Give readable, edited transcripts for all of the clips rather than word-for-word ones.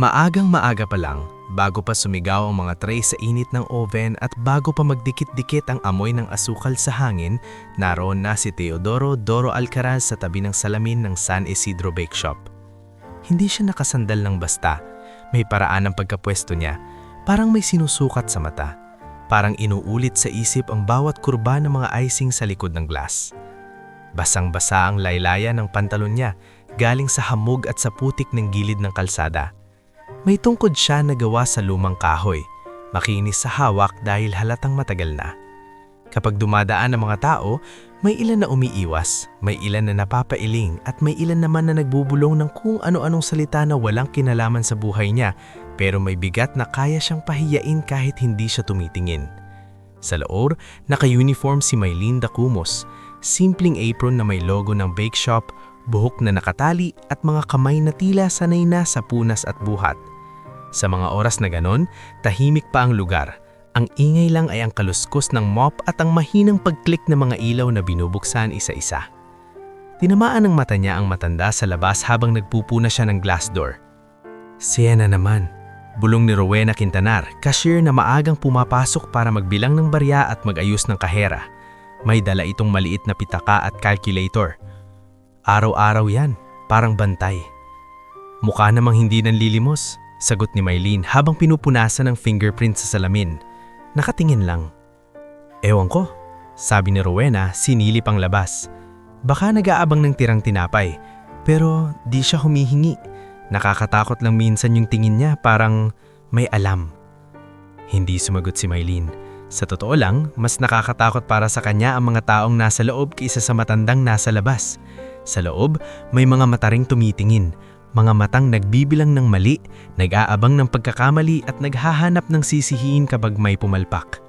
Maagang-maaga pa lang, bago pa sumigaw ang mga tray sa init ng oven at bago pa magdikit-dikit ang amoy ng asukal sa hangin, naroon na si Teodoro Doro Alcaraz sa tabi ng salamin ng San Isidro Bake Shop. Hindi siya nakasandal ng basta, may paraan ng pagkapwesto niya, parang may sinusukat sa mata, parang inuulit sa isip ang bawat kurba ng mga icing sa likod ng glass. Basang-basa ang laylayan ng pantalon niya, galing sa hamog at sa putik ng gilid ng kalsada. May tungkod siya na gawa sa lumang kahoy, makinis sa hawak dahil halatang matagal na. Kapag dumadaan ang mga tao, may ilan na umiiwas, may ilan na napapailing at may ilan naman na nagbubulong ng kung ano-anong salita na walang kinalaman sa buhay niya pero may bigat na kaya siyang pahiyain kahit hindi siya tumitingin. Sa loob, naka-uniform si Maylene Dacumos, simpleng apron na may logo ng bake shop, buhok na nakatali at mga kamay na tila sanay na sa punas at buhat. Sa mga oras na ganon, tahimik pa ang lugar. Ang ingay lang ay ang kaluskos ng mop at ang mahinang pag-click ng mga ilaw na binubuksan isa-isa. Tinamaan ng mata niya ang matanda sa labas habang nagpupuna siya ng glass door. Siya na naman, bulong ni Rowena Quintanar, cashier na maagang pumapasok para magbilang ng barya at mag-ayos ng kahera. May dala itong maliit na pitaka at calculator. Araw-araw yan, parang bantay. Mukha namang hindi nanlilimos, sagot ni Maylene habang pinupunasan ng fingerprint sa salamin. Nakatingin lang. Ewan ko, sabi ni Rowena, sinilip ang labas. Baka nag-aabang ng tirang tinapay, pero di siya humihingi. Nakakatakot lang minsan yung tingin niya, parang may alam. Hindi sumagot si Maylene. Sa totoo lang, mas nakakatakot para sa kanya ang mga taong nasa loob kaysa sa matandang nasa labas. Sa loob, may mga mata ring tumitingin, mga matang nagbibilang ng mali, nag-aabang ng pagkakamali at naghahanap ng sisihiin kapag may pumalpak.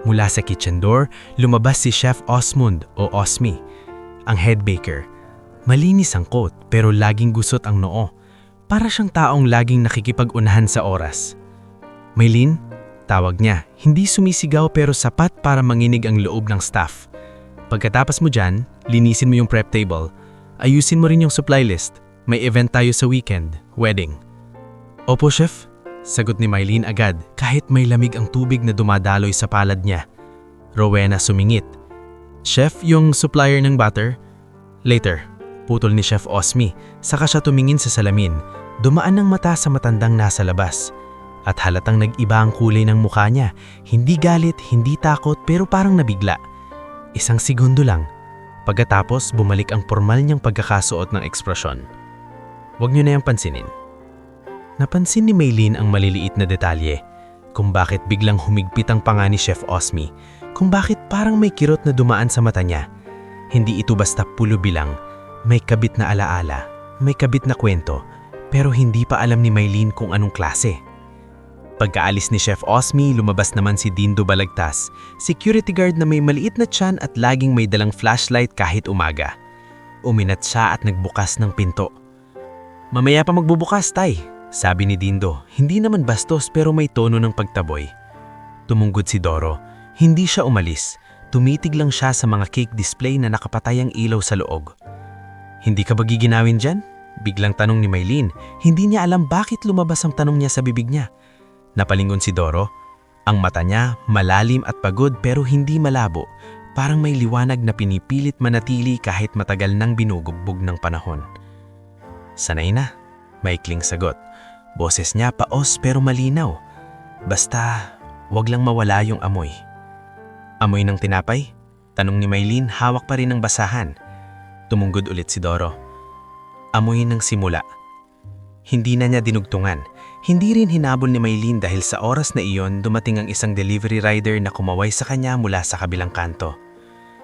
Mula sa kitchen door, lumabas si Chef Osmond o Osmi, ang head baker. Malinis ang coat pero laging gusot ang noo. Para siyang taong laging nakikipag-unahan sa oras. Maylene, tawag niya, hindi sumisigaw pero sapat para manginig ang loob ng staff. Pagkatapos mo dyan, linisin mo yung prep table. Ayusin mo rin yung supply list. May event tayo sa weekend, wedding. Opo, chef, sagot ni Maylene agad kahit may lamig ang tubig na dumadaloy sa palad niya. Rowena sumingit. Chef, yung supplier ng butter? Later, putol ni Chef Osmi, saka siya tumingin sa salamin. Dumaan ng mata sa matandang nasa labas. At halatang nag-iba ang kulay ng mukha niya. Hindi galit, hindi takot, pero parang nabigla. Isang segundo lang. Pagkatapos, bumalik ang formal niyang pagkakasuot ng ekspresyon. Huwag niyo na yung pansinin. Napansin ni Maylene ang maliliit na detalye. Kung bakit biglang humigpit ang panga ni Chef Osmi. Kung bakit parang may kirot na dumaan sa mata niya. Hindi ito basta pulo bilang. May kabit na alaala. May kabit na kwento. Pero hindi pa alam ni Maylene kung anong klase. Pagkaalis ni Chef Osmi, lumabas naman si Dindo Balagtas, security guard na may maliit na tiyan at laging may dalang flashlight kahit umaga. Uminat siya at nagbukas ng pinto. Mamaya pa magbubukas, tay, sabi ni Dindo. Hindi naman bastos pero may tono ng pagtaboy. Tumunggod si Doro. Hindi siya umalis. Tumitig lang siya sa mga cake display na nakapatay ang ilaw sa loob. Hindi ka ba giginawin dyan? Biglang tanong ni Maylene. Hindi niya alam bakit lumabas ang tanong niya sa bibig niya. Napalingon si Doro. Ang mata niya malalim at pagod pero hindi malabo. Parang may liwanag na pinipilit manatili kahit matagal nang binubugbog ng panahon. Sanay na, maikling sagot. Boses niya paos pero malinaw. Basta, wag lang mawala yung amoy. Amoy ng tinapay? Tanong ni Maylene, hawak pa rin ng basahan. Tumunggod ulit si Doro. Amoy ng simula. Hindi na niya dinugtungan. Hindi rin hinabol ni Maylene dahil sa oras na iyon dumating ang isang delivery rider na kumaway sa kanya mula sa kabilang kanto.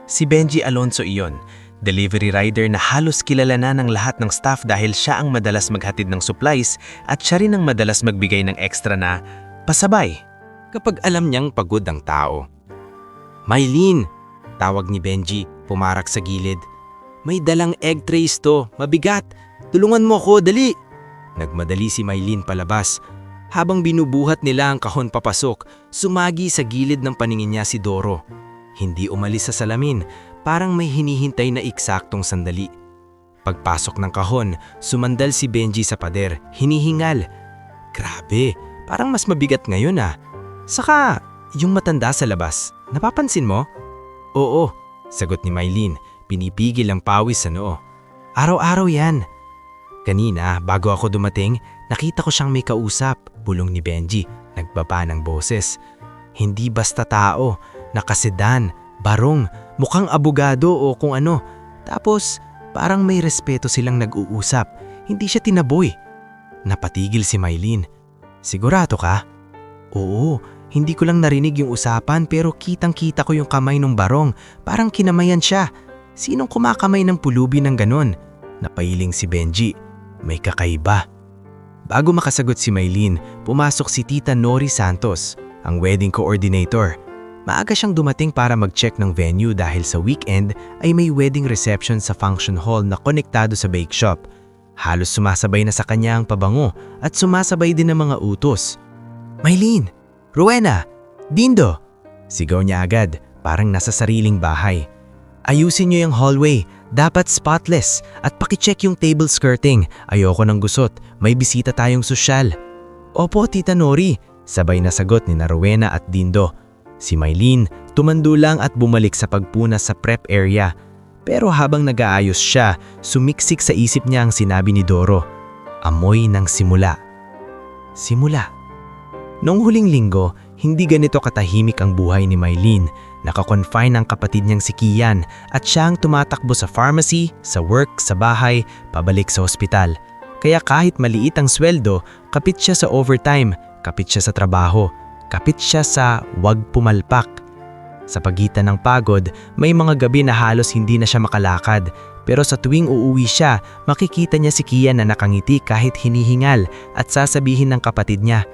Si Benji Alonso iyon, delivery rider na halos kilala na ng lahat ng staff dahil siya ang madalas maghatid ng supplies at siya rin ang madalas magbigay ng extra na pasabay kapag alam niyang pagod ang tao. Maylene, tawag ni Benji, pumarak sa gilid. May dalang egg trays to, mabigat. Tulungan mo ako, dali! Nagmadali si Maylene palabas. Habang binubuhat nila ang kahon papasok, sumagi sa gilid ng paningin niya si Doro. Hindi umalis sa salamin, parang may hinihintay na eksaktong sandali. Pagpasok ng kahon, sumandal si Benji sa pader, hinihingal. Grabe, parang mas mabigat ngayon ah. Saka, yung matanda sa labas, napapansin mo? Oo, sagot ni Mylene, pinipigil ang pawis sa noo. Araw-araw yan. Kanina, bago ako dumating, nakita ko siyang may kausap, bulong ni Benji, nagbaba ng boses. Hindi basta tao, nakasedan, barong, mukhang abogado o kung ano. Tapos, parang may respeto silang nag-uusap, hindi siya tinaboy. Napatigil si Mylene. Sigurado ka? Oo, hindi ko lang narinig yung usapan pero kitang-kita ko yung kamay ng barong, parang kinamayan siya. Sinong kumakamay ng pulubi ng ganon? Napailing si Benji. May kakaiba. Bago makasagot si Mylene, pumasok si Tita Nori Santos, ang wedding coordinator. Maaga siyang dumating para mag-check ng venue dahil sa weekend ay may wedding reception sa function hall na konektado sa bake shop. Halos sumasabay na sa kanya ang pabango at sumasabay din ang mga utos. Mylene! Rowena! Dindo! Sigaw niya agad, parang nasa sariling bahay. Ayusin niyo yung hallway, dapat spotless, at pakicheck yung table skirting. Ayoko ng gusot, may bisita tayong sosyal. Opo, Tita Nori, sabay na sagot ni Rowena at Dindo. Si Mylene tumando lang at bumalik sa pagpuna sa prep area. Pero habang nag-aayos siya, sumiksik sa isip niya ang sinabi ni Doro. Amoy ng simula. Simula. Noong huling linggo, hindi ganito katahimik ang buhay ni Mylene. Nakakonfine ang kapatid niyang si Kian at siya ang tumatakbo sa pharmacy, sa work, sa bahay, pabalik sa ospital. Kaya kahit maliit ang sweldo, kapit siya sa overtime, kapit siya sa trabaho. Kapit siya sa wag pumalpak. Sa pagitan ng pagod, may mga gabi na halos hindi na siya makalakad. Pero sa tuwing uuwi siya, makikita niya si Kian na nakangiti kahit hinihingal at sasabihin ng kapatid niya,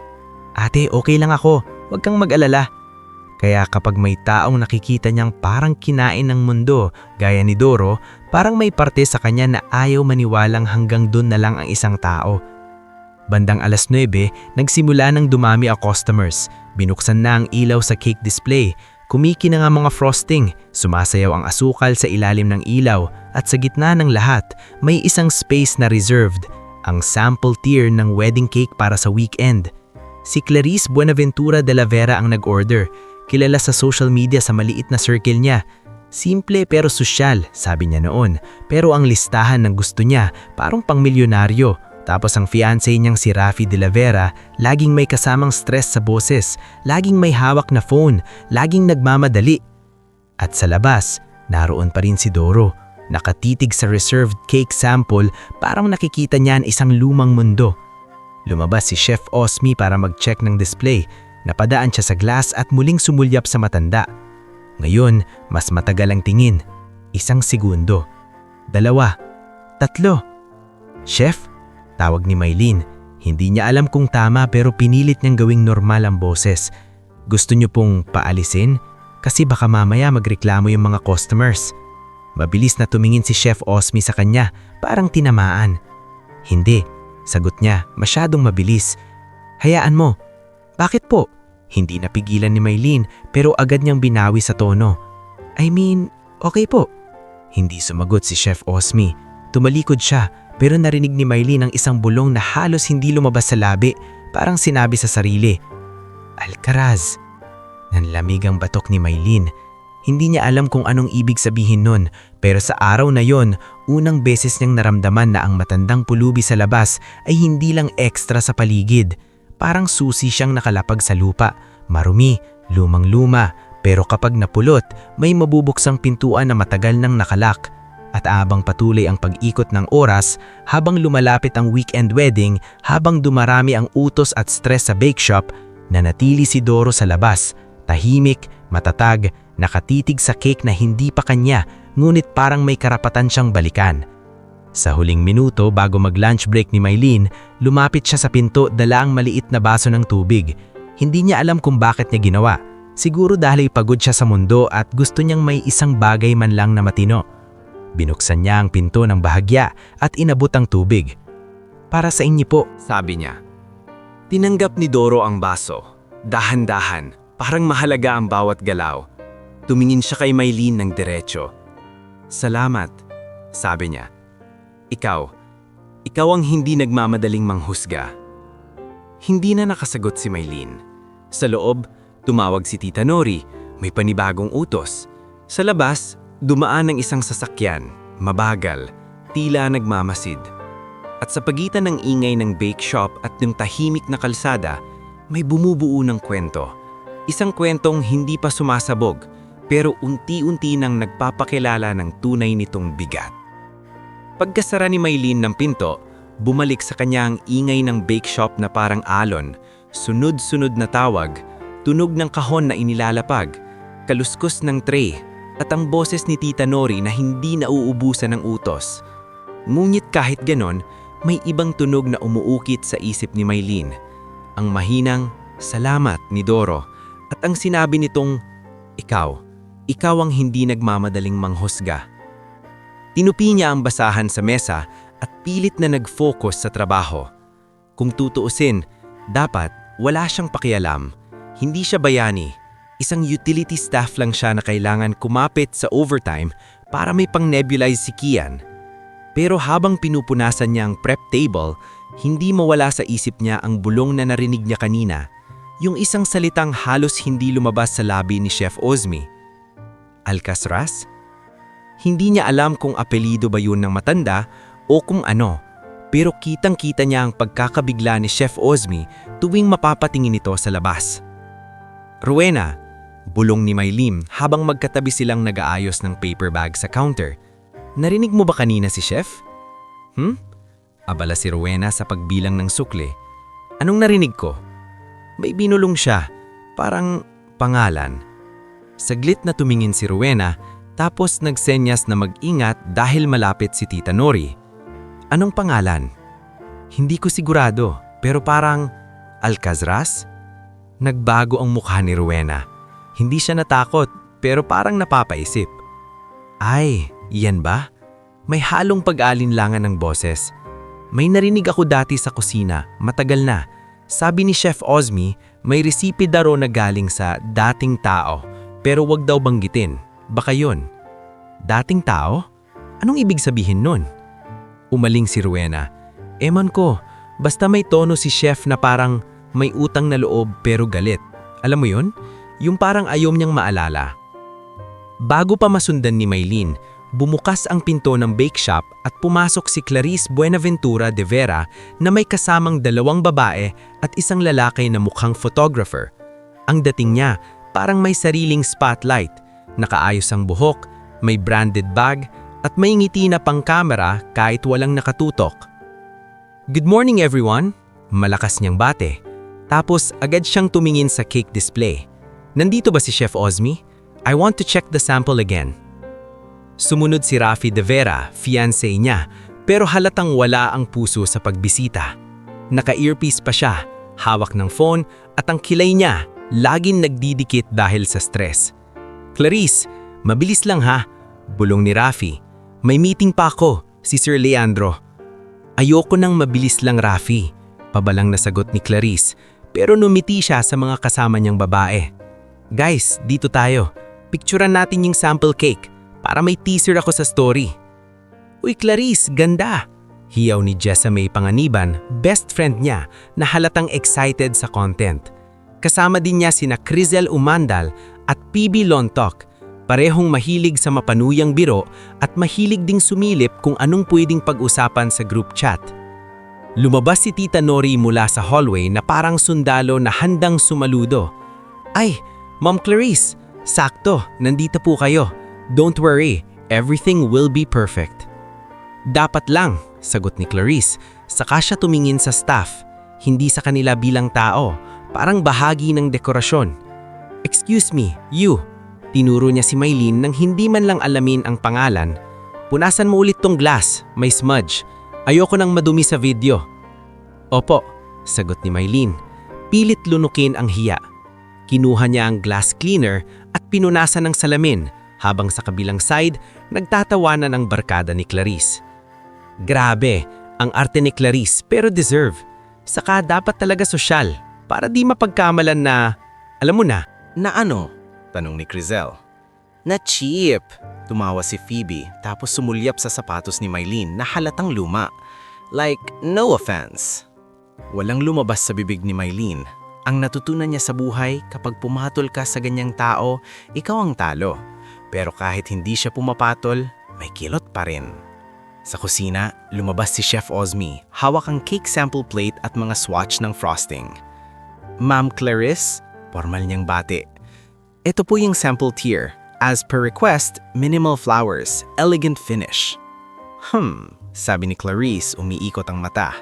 Ate, okay lang ako, wag kang mag-alala. Kaya kapag may taong nakikita niyang parang kinain ng mundo, gaya ni Doro, parang may parte sa kanya na ayaw maniwalang hanggang dun na lang ang isang tao. Bandang 9:00, nagsimula ng dumami ang customers. Binuksan na ang ilaw sa cake display. Kumikinang ang mga frosting. Sumasayaw ang asukal sa ilalim ng ilaw. At sa gitna ng lahat, may isang space na reserved. Ang sample tier ng wedding cake para sa weekend. Si Clarice Buenaventura de la Vera ang nag-order. Kilala sa social media sa maliit na circle niya. Simple pero sosyal, sabi niya noon. Pero ang listahan ng gusto niya, parang pangmilyonaryo. Tapos ang fiancé niyang si Rafi de la Vera, laging may kasamang stress sa boses, laging may hawak na phone, laging nagmamadali. At sa labas, naroon pa rin si Doro, nakatitig sa reserved cake sample, parang nakikita niya ang isang lumang mundo. Lumabas si Chef Osmi para mag-check ng display, napadaan siya sa glass at muling sumulyap sa matanda. Ngayon, mas matagal ang tingin. 1 segundo. 2. 3. Chef? Tawag ni Mylene. Hindi niya alam kung tama pero pinilit niyang gawing normal ang boses. Gusto niyo pong paalisin? Kasi baka mamaya magreklamo yung mga customers. Mabilis na tumingin si Chef Osmi sa kanya, parang tinamaan. Hindi, sagot niya, masyadong mabilis. Hayaan mo. Bakit po? Hindi napigilan ni Mylene pero agad niyang binawi sa tono. I mean, okay po. Hindi sumagot si Chef Osmi. Tumalikod siya. Pero narinig ni Mylene ang isang bulong na halos hindi lumabas sa labi, parang sinabi sa sarili, Alcaraz. Nanlamig ang batok ni Mylene. Hindi niya alam kung anong ibig sabihin nun, pero sa araw na yon, unang beses niyang naramdaman na ang matandang pulubi sa labas ay hindi lang ekstra sa paligid. Parang susi siyang nakalapag sa lupa, marumi, lumang-luma, pero kapag napulot, may mabubuksang pintuan na matagal nang nakalak. At habang patuloy ang pag-ikot ng oras, habang lumalapit ang weekend wedding, habang dumarami ang utos at stress sa bake shop, nanatili si Doro sa labas, tahimik, matatag, nakatitig sa cake na hindi pa kanya, ngunit parang may karapatan siyang balikan. Sa huling minuto bago mag-lunch break ni Mylene, lumapit siya sa pinto dala ang maliit na baso ng tubig. Hindi niya alam kung bakit niya ginawa. Siguro dahil pagod siya sa mundo at gusto niyang may isang bagay man lang na matino. Binuksan niya ang pinto ng bahagya at inabot ang tubig. Para sa inyo po, sabi niya. Tinanggap ni Doro ang baso. Dahan-dahan, parang mahalaga ang bawat galaw. Tumingin siya kay Mylene ng diretso. Salamat, sabi niya. Ikaw ang hindi nagmamadaling manghusga. Hindi na nakasagot si Maylene. Sa loob, tumawag si Tita Nori, may panibagong utos. Sa labas, dumaan ang isang sasakyan, mabagal, tila nagmamasid. At sa pagitan ng ingay ng bake shop at ng tahimik na kalsada, may bumubuo ng kwento. Isang kwentong hindi pa sumasabog, pero unti-unti nang nagpapakilala ng tunay nitong bigat. Pagkasara ni Maylene ng pinto, bumalik sa kanya ang ingay ng bake shop na parang alon, sunod-sunod na tawag, tunog ng kahon na inilalapag, kaluskos ng tray, at ang boses ni Tita Nori na hindi nauubusan ng utos. Ngunit kahit ganon, may ibang tunog na umuukit sa isip ni Maylene. Ang mahinang, "Salamat" ni Doro, at ang sinabi nitong, Ikaw ang hindi nagmamadaling manghusga." Tinupi niya ang basahan sa mesa at pilit na nag-focus sa trabaho. Kung tutuusin, dapat wala siyang pakialam. Hindi siya bayani. Isang utility staff lang siya na kailangan kumapit sa overtime para may pang-nebulize si Kian. Pero habang pinupunasan niya ang prep table, hindi mawala sa isip niya ang bulong na narinig niya kanina. Yung isang salitang halos hindi lumabas sa labi ni Chef Ozmi. Alcatraz? Hindi niya alam kung apelido ba yun ng matanda o kung ano, pero kitang-kita niya ang pagkakabigla ni Chef Ozmi tuwing mapapatingin ito sa labas. "Rowena," bulong ni Maylene habang magkatabi silang nag-aayos ng paper bag sa counter. "Narinig mo ba kanina si Chef?" Abala si Rowena sa pagbilang ng sukle. "Anong narinig ko?" May binulong siya, parang pangalan. Saglit na tumingin si Rowena, tapos nagsenyas na mag-ingat dahil malapit si Tita Nori. "Anong pangalan?" "Hindi ko sigurado, pero parang Alcatraz?" Nagbago ang mukha ni Rowena. Hindi siya natakot, pero parang napapaisip. "Ay, yan ba?" May halong pag-alinlangan ng boses. "May narinig ako dati sa kusina, matagal na. Sabi ni Chef Ozmi, may resipe daw na galing sa dating tao, pero wag daw banggitin. Baka yun." "Dating tao? Anong ibig sabihin nun?" Umaling si Rowena. "Eman ko, basta may tono si Chef na parang may utang na loob pero galit. Alam mo yun? Yung parang ayaw niyang maalala." Bago pa masundan ni Maylene, bumukas ang pinto ng bake shop at pumasok si Clarice Buenaventura de Vera na may kasamang 2 babae at isang lalaki na mukhang photographer. Ang dating niya, parang may sariling spotlight, nakaayos ang buhok, may branded bag, at may ngiti na pang-kamera kahit walang nakatutok. "Good morning everyone," malakas niyang bate. Tapos agad siyang tumingin sa cake display. "Nandito ba si Chef Ozmi? I want to check the sample again." Sumunod si Rafi de Vera, fiancé niya, pero halatang wala ang puso sa pagbisita. Naka-earpiece pa siya, hawak ng phone, at ang kilay niya laging nagdidikit dahil sa stress. "Clarice, mabilis lang ha," bulong ni Rafi. "May meeting pa ako, si Sir Leandro." "Ayoko nang mabilis lang, Rafi," pabalang nasagot ni Clarice, pero numiti siya sa mga kasama niyang babae. "Guys, dito tayo. Picturean natin yung sample cake para may teaser ako sa story." "Uy Clarice, ganda!" hiyaw ni Jessamay Panganiban, best friend niya na halatang excited sa content. Kasama din niya sina Crizel Umandal at PB Lontok, parehong mahilig sa mapanuyang biro at mahilig ding sumilip kung anong pwedeng pag-usapan sa group chat. Lumabas si Tita Nori mula sa hallway na parang sundalo na handang sumaludo. "Ay, Ma'am Clarice, sakto, nandito po kayo. Don't worry, everything will be perfect." "Dapat lang," sagot ni Clarice, saka siya tumingin sa staff, hindi sa kanila bilang tao, parang bahagi ng dekorasyon. "Excuse me, you." Tinuro niya si Maylene nang hindi man lang alamin ang pangalan. "Punasan mo ulit tong glass, may smudge. Ayoko nang madumi sa video." "Opo," sagot ni Maylene. Pilit lunukin ang hiya. Kinuha niya ang glass cleaner at pinunasan ng salamin, habang sa kabilang side, nagtatawanan ang barkada ni Clarice. Grabe, ang arte ni Clarice pero deserve. Saka dapat talaga sosyal, para di mapagkamalan na, alam mo na. "Na ano?" tanong ni Crizel. Na cheap, Tumawa si Phoebe tapos sumulyap sa sapatos ni Mylene na halatang luma. Like, no offense. Walang lumabas sa bibig ni Mylene. Ang natutunan niya sa buhay, kapag pumatol ka sa ganyang tao, ikaw ang talo. Pero kahit hindi siya pumapatol, may kilot pa rin. Sa kusina, lumabas si Chef Ozmi, hawak ang cake sample plate at mga swatch ng frosting. Ma'am Clarice, formal niyang bati. Ito po yung sample tier. As per request, minimal flowers, elegant finish. Sabi ni Clarice, umiikot ang mata.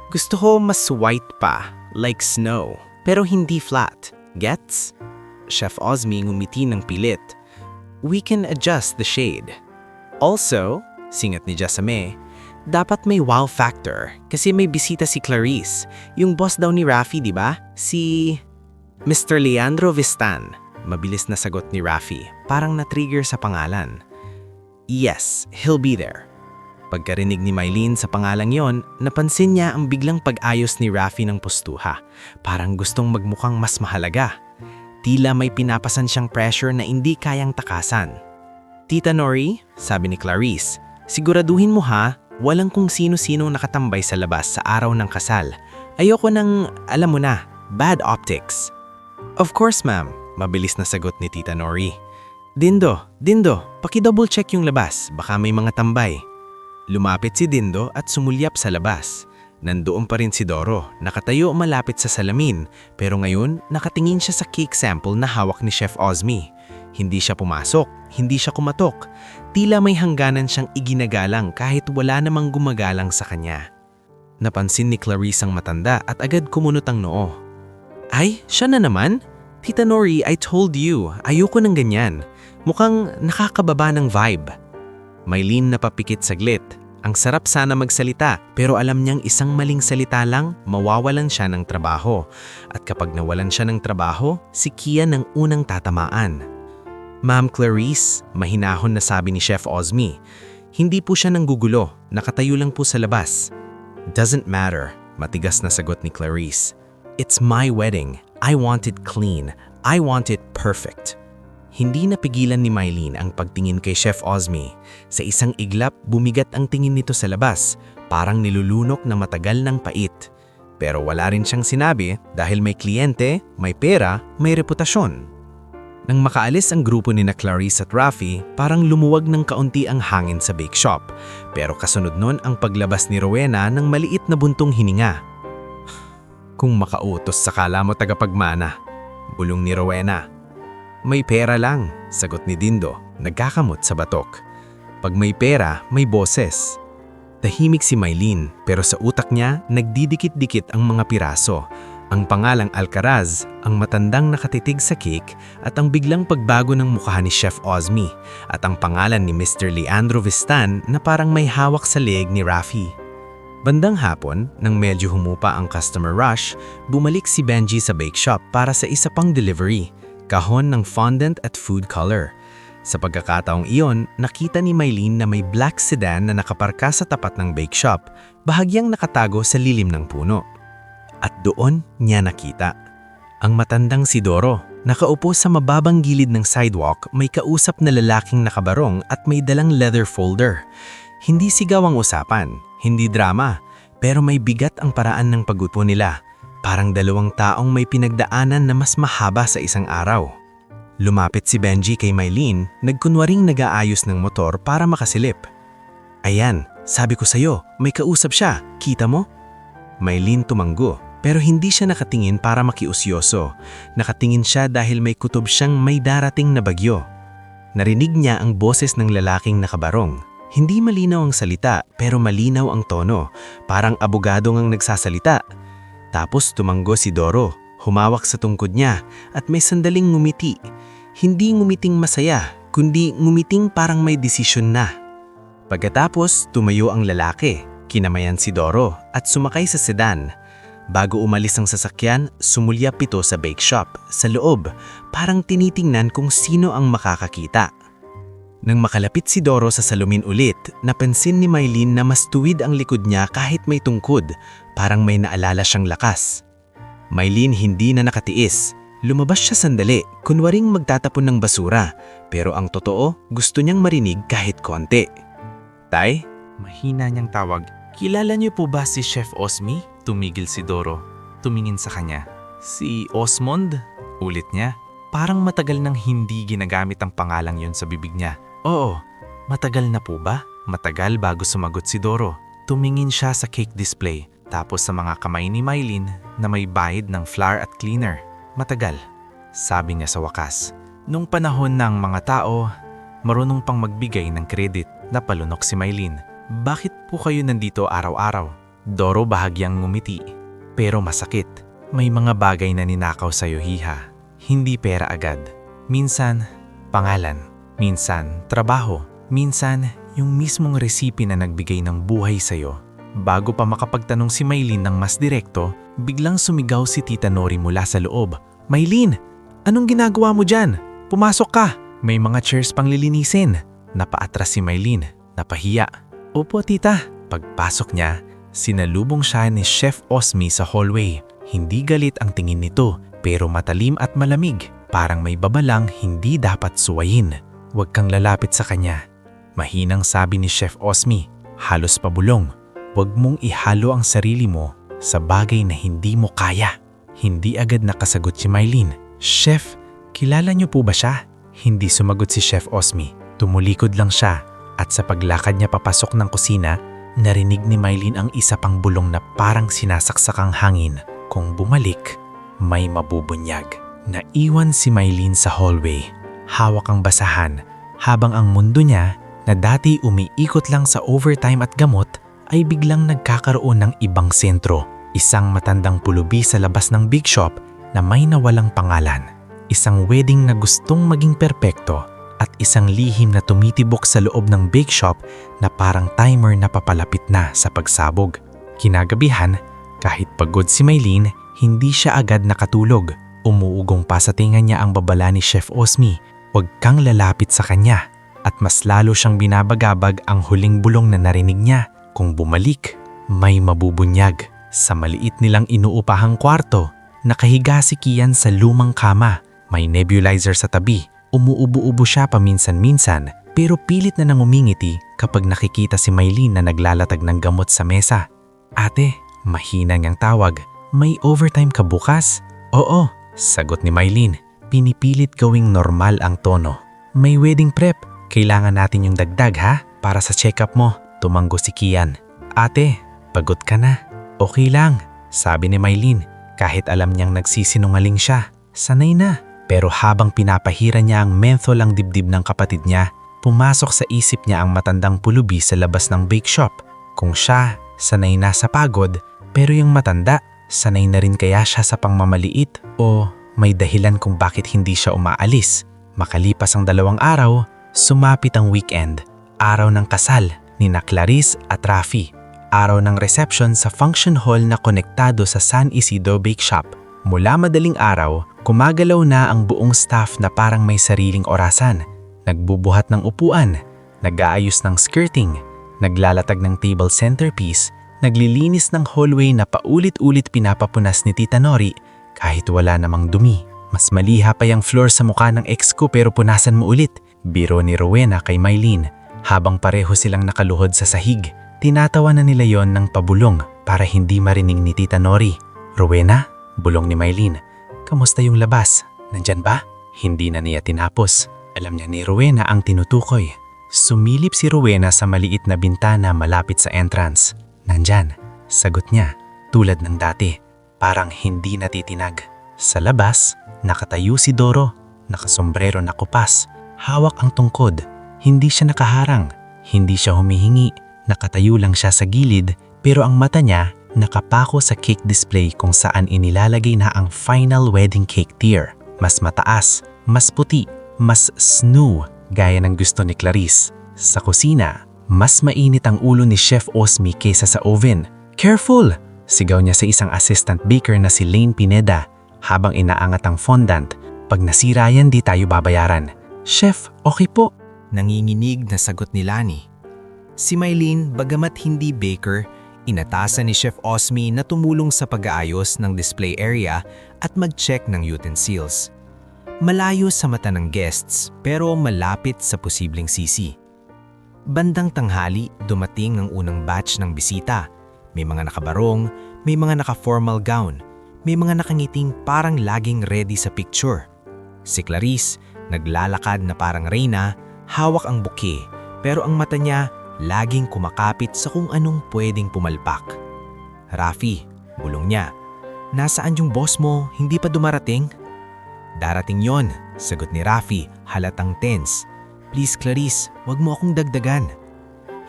Gusto ko mas white pa, like snow, pero hindi flat. Gets? Chef Ozmi ngumiti ng pilit. We can adjust the shade. Also, singat ni Jasame, dapat may wow factor kasi may bisita si Clarice. Yung boss daw ni Rafi, di ba? Si Mr. Leandro Vistan. Mabilis na sagot ni Rafi, parang na-trigger sa pangalan. Yes, he'll be there. Pagkarinig ni Mylene sa pangalang yon, napansin niya ang biglang pag-ayos ni Rafi ng postuha. Parang gustong magmukhang mas mahalaga. Tila may pinapasan siyang pressure na hindi kayang takasan. Tita Nori, sabi ni Clarice, siguraduhin mo ha, walang kung sino-sino nakatambay sa labas sa araw ng kasal. Ayoko ng, alam mo na, bad optics. Of course ma'am, mabilis na sagot ni Tita Nori. Dindo, paki-double check yung labas, baka may mga tambay. Lumapit si Dindo at sumulyap sa labas. Nandoon pa rin si Doro, nakatayo malapit sa salamin, pero ngayon nakatingin siya sa cake sample na hawak ni Chef Ozmi. Hindi siya pumasok, hindi siya kumatok. Tila may hangganan siyang iginagalang kahit wala namang gumagalang sa kanya. Napansin ni Clarice ang matanda at agad kumunot ang noo. Ay, siya na naman? Tita Nori, I told you, ayoko ng ganyan. Mukhang nakakababa ng vibe. Mylene napapikit saglit. Ang sarap sana magsalita pero alam niyang isang maling salita lang, mawawalan siya ng trabaho. At kapag nawalan siya ng trabaho, si Kian ang unang tatamaan. Ma'am Clarice, mahinahon na sabi ni Chef Ozmi. Hindi po siya nanggugulo, nakatayo lang po sa labas. Doesn't matter, matigas na sagot ni Clarice. It's my wedding. I want it clean. I want it perfect. Hindi napigilan ni Mylene ang pagtingin kay Chef Ozmi. Sa isang iglap, bumigat ang tingin nito sa labas, parang nilulunok na matagal ng pait. Pero wala rin siyang sinabi dahil may kliyente, may pera, may reputasyon. Nang makaalis ang grupo ni na Clarice at Rafi, parang lumuwag ng kaunti ang hangin sa bake shop. Pero kasunod nun ang paglabas ni Rowena ng maliit na buntong hininga. Kung makautos sa kala mo tagapagmana, bulong ni Rowena. May pera lang, sagot ni Dindo, nagkakamot sa batok. Pag may pera, may boses. Tahimik si Mylene, pero sa utak niya, nagdidikit-dikit ang mga piraso. Ang pangalang Alcaraz, ang matandang nakatitig sa cake, at ang biglang pagbago ng mukha ni Chef Ozmi, at ang pangalan ni Mr. Leandro Vistan na parang may hawak sa leeg ni Rafi. Bandang hapon, nang medyo humupa ang customer rush, bumalik si Benji sa bake shop para sa isa pang delivery. Kahon ng fondant at food color. Sa pagkakataong iyon, nakita ni Mylene na may black sedan na nakaparka sa tapat ng bake shop, bahagyang nakatago sa lilim ng puno. At doon niya nakita ang matandang si Doro, nakaupo sa mababang gilid ng sidewalk, may kausap na lalaking nakabarong at may dalang leather folder. Hindi sigaw ang usapan, hindi drama, pero may bigat ang paraan ng pag-upo nila. Parang dalawang taong may pinagdaanan na mas mahaba sa isang araw. Lumapit si Benji kay Mylene, nagkunwaring nag-aayos ng motor para makasilip. Ayan, sabi ko sa'yo, may kausap siya, kita mo? Mylene tumanggo, pero hindi siya nakatingin para makiusyoso. Nakatingin siya dahil may kutob siyang may darating na bagyo. Narinig niya ang boses ng lalaking nakabarong. Hindi malinaw ang salita, pero malinaw ang tono. Parang abogado ngang nagsasalita. Tapos tumanggo si Doro, humawak sa tungkod niya at may sandaling ngumiti. Hindi ngumiting masaya, kundi ngumiting parang may desisyon na. Pagkatapos, tumayo ang lalaki, kinamayan si Doro at sumakay sa sedan. Bago umalis ang sasakyan, sumulyap ito sa bake shop, sa loob, parang tinitingnan kung sino ang makakakita. Nang makalapit si Doro sa salamin ulit, napansin ni Mylene na mas tuwid ang likod niya kahit may tungkod, parang may naalala siyang lakas. Mylene hindi na nakatiis. Lumabas siya sandali, kunwaring magtatapon ng basura, pero ang totoo, gusto niyang marinig kahit konti. Tay? Mahina niyang tawag. Kilala niyo po ba si Chef Osmi? Tumigil si Doro. Tumingin sa kanya. Si Osmond? Ulit niya. Parang matagal nang hindi ginagamit ang pangalang yun sa bibig niya. Oo, matagal na po ba? Matagal bago sumagot si Doro. Tumingin siya sa cake display, tapos sa mga kamay ni Mylene na may bahid ng flour at cleaner. Matagal, sabi niya sa wakas. Nung panahon ng mga tao, marunong pang magbigay ng credit, napalunok si Mylene. Bakit po kayo nandito araw-araw? Doro bahagyang ngumiti. Pero masakit. May mga bagay na ninakaw sa'yo, Hiha. Hindi pera agad. Minsan, pangalan. Minsan, trabaho. Minsan, yung mismong resipe na nagbigay ng buhay sa'yo. Bago pa makapagtanong si Mylene ng mas direkto, biglang sumigaw si Tita Nori mula sa loob. Mylene, anong ginagawa mo dyan? Pumasok ka! May mga chairs pang lilinisin. Napaatras si Mylene, napahiya. Opo, tita. Pagpasok niya, sinalubong siya ni Chef Osmi sa hallway. Hindi galit ang tingin nito, pero matalim at malamig. Parang may babalang hindi dapat suwayin. Huwag kang lalapit sa kanya. Mahinang sabi ni Chef Osmi, halos pabulong. Huwag mong ihalo ang sarili mo sa bagay na hindi mo kaya. Hindi agad nakasagot si Mylene. Chef, kilala niyo po ba siya? Hindi sumagot si Chef Osmi. Tumulikod lang siya at sa paglakad niya papasok ng kusina, narinig ni Mylene ang isa pang bulong na parang sinasaksakang hangin. Kung bumalik, may mabubunyag. Naiwan si Mylene sa hallway. Hawak ang basahan habang ang mundo niya na dati umiikot lang sa overtime at gamot ay biglang nagkakaroon ng ibang sentro. Isang matandang pulubi sa labas ng big shop na may nawalang pangalan. Isang wedding na gustong maging perpekto at isang lihim na tumitibok sa loob ng bake shop na parang timer na papalapit na sa pagsabog. Kinagabihan, kahit pagod si Mylene, hindi siya agad nakatulog. Umuugong pa sa tinga niya ang babala ni Chef Osmi, huwag kang lalapit sa kanya. At mas lalo siyang binabagabag ang huling bulong na narinig niya. Kung bumalik, may mabubunyag. Sa maliit nilang inuupahang kwarto, nakahiga si Kian sa lumang kama. May nebulizer sa tabi. Umuubo-ubo siya paminsan-minsan, pero pilit na nang umingiti kapag nakikita si Mylene na naglalatag ng gamot sa mesa. Ate, mahina niyang tawag. May overtime ka bukas? Oo, sagot ni Mylene. Pinipilit gawing normal ang tono. May wedding prep. Kailangan natin yung dagdag ha? Para sa check-up mo. Tumanggo si Kian. Ate, pagod ka na. Okay lang, sabi ni Mylene. Kahit alam niyang nagsisinungaling siya. Sanay na. Pero habang pinapahira niya ang menthol ang dibdib ng kapatid niya, pumasok sa isip niya ang matandang pulubi sa labas ng bake shop. Kung siya, sanay na sa pagod, pero yung matanda, sanay na rin kaya siya sa pangmamaliit o may dahilan kung bakit hindi siya umaalis. Makalipas ang 2 araw, sumapit ang weekend. Araw ng kasal ni Clarice at Rafi. Araw ng reception sa function hall na konektado sa San Isidro Bake Shop. Mula madaling araw, kumagalaw na ang buong staff na parang may sariling orasan. Nagbubuhat ng upuan, nag-aayos ng skirting, naglalatag ng table centerpiece, naglilinis ng hallway na paulit-ulit pinapapunas ni Tita Nori kahit wala namang dumi. Mas maliha pa yung floor sa mukha ng ex ko pero punasan mo ulit. Biro ni Rowena kay Mylene. Habang pareho silang nakaluhod sa sahig, tinatawa na nila yon ng pabulong para hindi marinig ni Tita Nori. Rowena? Bulong ni Mylene. Kamusta yung labas? Nandyan ba? Hindi na niya tinapos. Alam niya ni Rowena ang tinutukoy. Sumilip si Rowena sa maliit na bintana malapit sa entrance. Nandyan, sagot niya, tulad ng dati, parang hindi natitinag. Sa labas, nakatayo si Doro, nakasombrero na kupas, hawak ang tungkod. Hindi siya nakaharang, hindi siya humihingi, nakatayo lang siya sa gilid pero ang mata niya nakapako sa cake display kung saan inilalagay na ang final wedding cake tier. Mas mataas, mas puti, mas snoo gaya ng gusto ni Clarice. Sa kusina, mas mainit ang ulo ni Chef Osmi kaysa sa oven. Careful! Sigaw niya sa isang assistant baker na si Lane Pineda habang inaangat ang fondant. Pag nasira yan, di tayo babayaran. Chef, okay po. Nanginginig na sagot ni Lani. Si Mylene, bagamat hindi baker, Inatasan ni Chef Osmi na tumulong sa pag-aayos ng display area at mag-check ng utensils. Malayo sa mata ng guests pero malapit sa posibleng sisi. Bandang tanghali, dumating ang unang batch ng bisita. May mga nakabarong, may mga naka-formal gown, may mga nakangiting parang laging ready sa picture. Si Clarice, naglalakad na parang reyna, hawak ang bouquet, pero ang mata niya laging kumakapit sa kung anong pwedeng pumalpak. Rafi, bulong niya. Nasaan yung boss mo? Hindi pa dumarating? Darating yon, sagot ni Rafi, halatang tense. Please Clarice, wag mo akong dagdagan.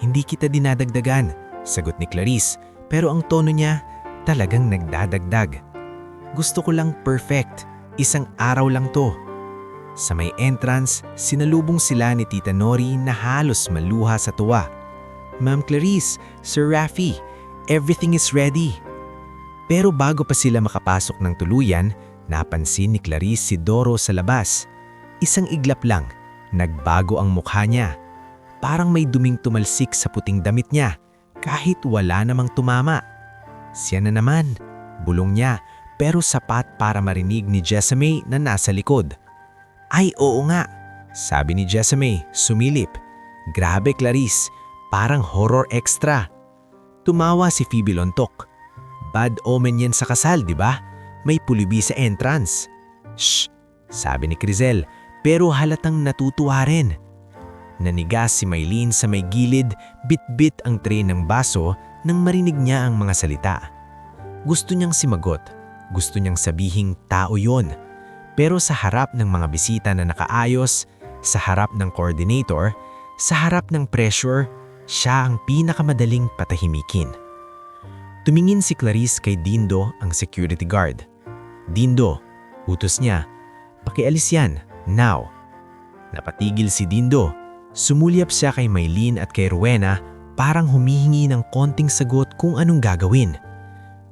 Hindi kita dinadagdagan, sagot ni Clarice, pero ang tono niya talagang nagdadagdag. Gusto ko lang perfect, isang araw lang to. Sa may entrance, sinalubong sila ni Tita Nori na halos maluha sa tuwa. Ma'am Clarice, Sir Rafi, everything is ready. Pero bago pa sila makapasok ng tuluyan, napansin ni Clarice si Doro sa labas. Isang iglap lang, nagbago ang mukha niya. Parang may duming tumalsik sa puting damit niya, kahit wala namang tumama. Siya na naman, bulong niya, pero sapat para marinig ni Jessamy na nasa likod. Ay oo nga, sabi ni Jessamy, sumilip. Grabe Clarice, parang horror extra. Tumawa si Phoebe Lontok. Bad omen yan sa kasal, di ba? May pulibi sa entrance. Shh, sabi ni Crizel, pero halatang natutuwa rin. Nanigas si Maylene sa may gilid, bit-bit ang tray ng baso nang marinig niya ang mga salita. Gusto niyang simagot, gusto niyang sabihing tao yon. Pero sa harap ng mga bisita na nakaayos, sa harap ng coordinator, sa harap ng pressure, siya ang pinakamadaling patahimikin. Tumingin si Clarice kay Dindo, ang security guard. Dindo, utos niya, pakialis yan, now. Napatigil si Dindo. Sumulyap siya kay Maylene at kay Rowena parang humihingi ng konting sagot kung anong gagawin.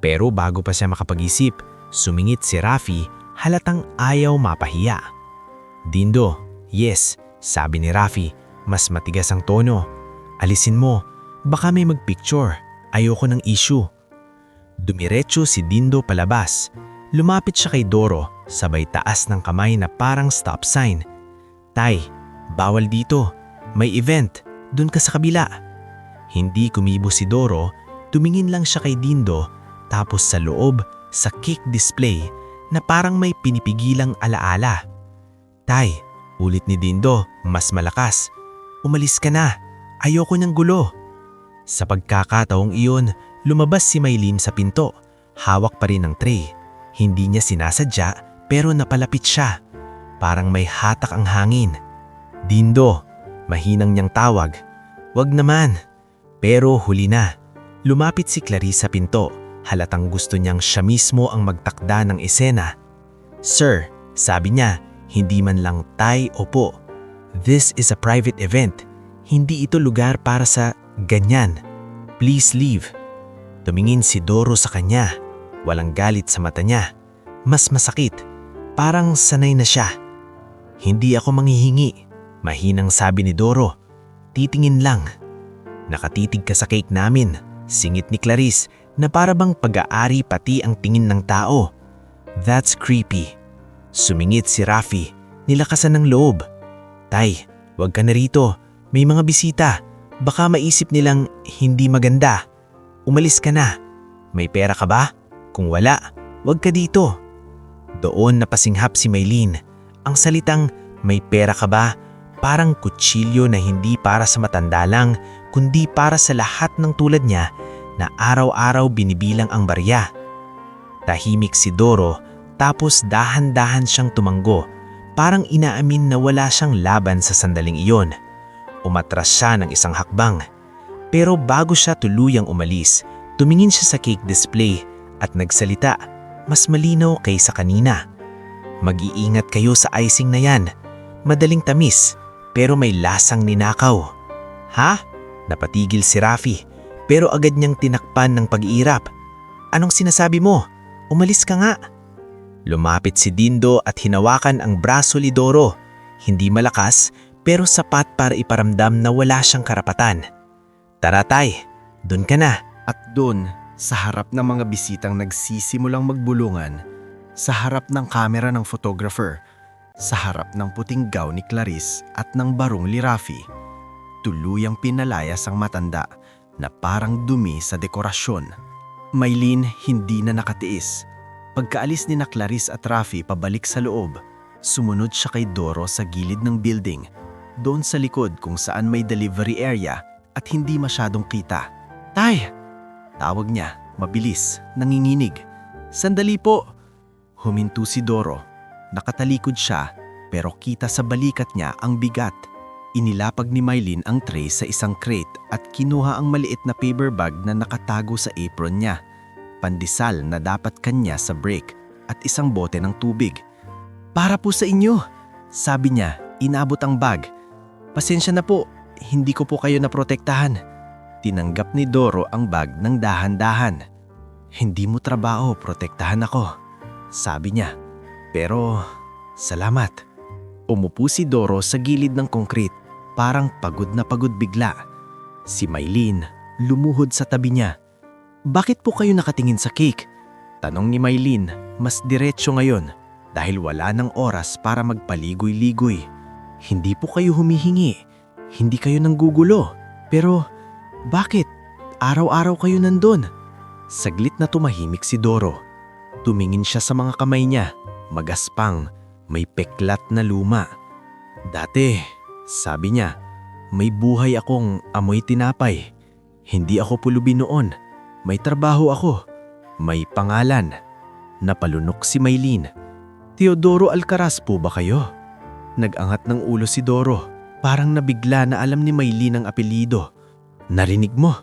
Pero bago pa siya makapag-isip, sumingit si Rafi halatang ayaw mapahiya. Dindo, yes, sabi ni Rafi, mas matigas ang tono. Alisin mo, baka may magpicture, ayoko ng issue. Dumiretso si Dindo palabas. Lumapit siya kay Doro, sabay taas ng kamay na parang stop sign. Tay, bawal dito. May event, dun ka sa kabila. Hindi kumibo si Doro, tumingin lang siya kay Dindo, tapos sa loob, sa cake display, na parang may pinipigilang alaala. Tay, ulit ni Dindo, mas malakas. Umalis ka na, ayoko niyang gulo. Sa pagkakataong iyon, lumabas si Maylene sa pinto, hawak pa rin ang tray. Hindi niya sinasadya, pero napalapit siya. Parang may hatak ang hangin. Dindo, mahinang niyang tawag. Wag naman. Pero huli na. Lumapit si Clarice sa pinto. Halatang gusto niyang siya mismo ang magtakda ng esena. Sir, sabi niya, hindi man lang tay o po. This is a private event. Hindi ito lugar para sa ganyan. Please leave. Tumingin si Doro sa kanya. Walang galit sa mata niya. Mas masakit. Parang sanay na siya. Hindi ako manghihingi. Mahinang sabi ni Doro. Titingin lang. Nakatitig ka sa cake namin. Singit ni Clarice na para bang pag-aari pati ang tingin ng tao. That's creepy. Sumingit si Rafi. Nilakasan ng loob. Tay, wag ka na rito. May mga bisita. Baka maisip nilang hindi maganda. Umalis ka na. May pera ka ba? Kung wala, wag ka dito. Doon napasinghap si Maylene. Ang salitang may pera ka ba? Parang kutsilyo na hindi para sa matanda lang, kundi para sa lahat ng tulad niya na araw-araw binibilang ang barya. Tahimik si Doro, tapos dahan-dahan siyang tumanggo, parang inaamin na wala siyang laban sa sandaling iyon. Umatras siya ng isang hakbang. Pero bago siya tuluyang umalis, tumingin siya sa cake display at nagsalita, mas malinaw kaysa kanina. Mag-iingat kayo sa icing na yan. Madaling tamis, pero may lasang ninakaw. Ha? Napatigil si Rafi, pero agad niyang tinakpan ng pag-iirap. Anong sinasabi mo? Umalis ka nga. Lumapit si Dindo at hinawakan ang braso ni Doro. Hindi malakas, pero sapat para iparamdam na wala siyang karapatan. Tara tay, dun ka na. At doon, sa harap ng mga bisitang nagsisimulang magbulungan, sa harap ng kamera ng photographer, sa harap ng puting gown ni Clarice at ng barong ni Rafi, tuluyang pinalayas ang matanda na parang dumi sa dekorasyon. Maylin hindi na nakatiis. Pagkaalis ni na Clarice at Rafi pabalik sa loob, sumunod siya kay Doro sa gilid ng building, doon sa likod kung saan may delivery area at hindi masyadong kita. "Tay!" Tawag niya, mabilis, nanginginig. "Sandali po!" Huminto si Doro. Nakatalikod siya, pero kita sa balikat niya ang bigat. Inilapag ni Maylin ang tray sa isang crate at kinuha ang maliit na paper bag na nakatago sa apron niya. Pandesal na dapat kanya sa break at isang bote ng tubig. "Para po sa inyo," sabi niya, inabot ang bag. "Pasensya na po, hindi ko po kayo naprotektahan." Tinanggap ni Doro ang bag ng dahan-dahan. "Hindi mo trabaho, protektahan ako," sabi niya. "Pero, salamat." Umupo si Doro sa gilid ng konkrit, parang pagod na pagod bigla. Si Maylin lumuhod sa tabi niya. "Bakit po kayo nakatingin sa cake?" Tanong ni Maylin, mas diretso ngayon dahil wala ng oras para magpaligoy-ligoy. "Hindi po kayo humihingi, hindi kayo nanggugulo. Pero bakit? Araw-araw kayo nandun." Saglit na tumahimik si Doro. Tumingin siya sa mga kamay niya, magaspang, may peklat na luma. "Dati," sabi niya, "may buhay akong amoy tinapay. Hindi ako pulubi noon. May trabaho ako. May pangalan." Napalunok si Maylin. "Teodoro Alcaraz po ba kayo?" Nag-angat ng ulo si Doro. Parang nabigla na alam ni Maylin ang apelyido. "Narinig mo?"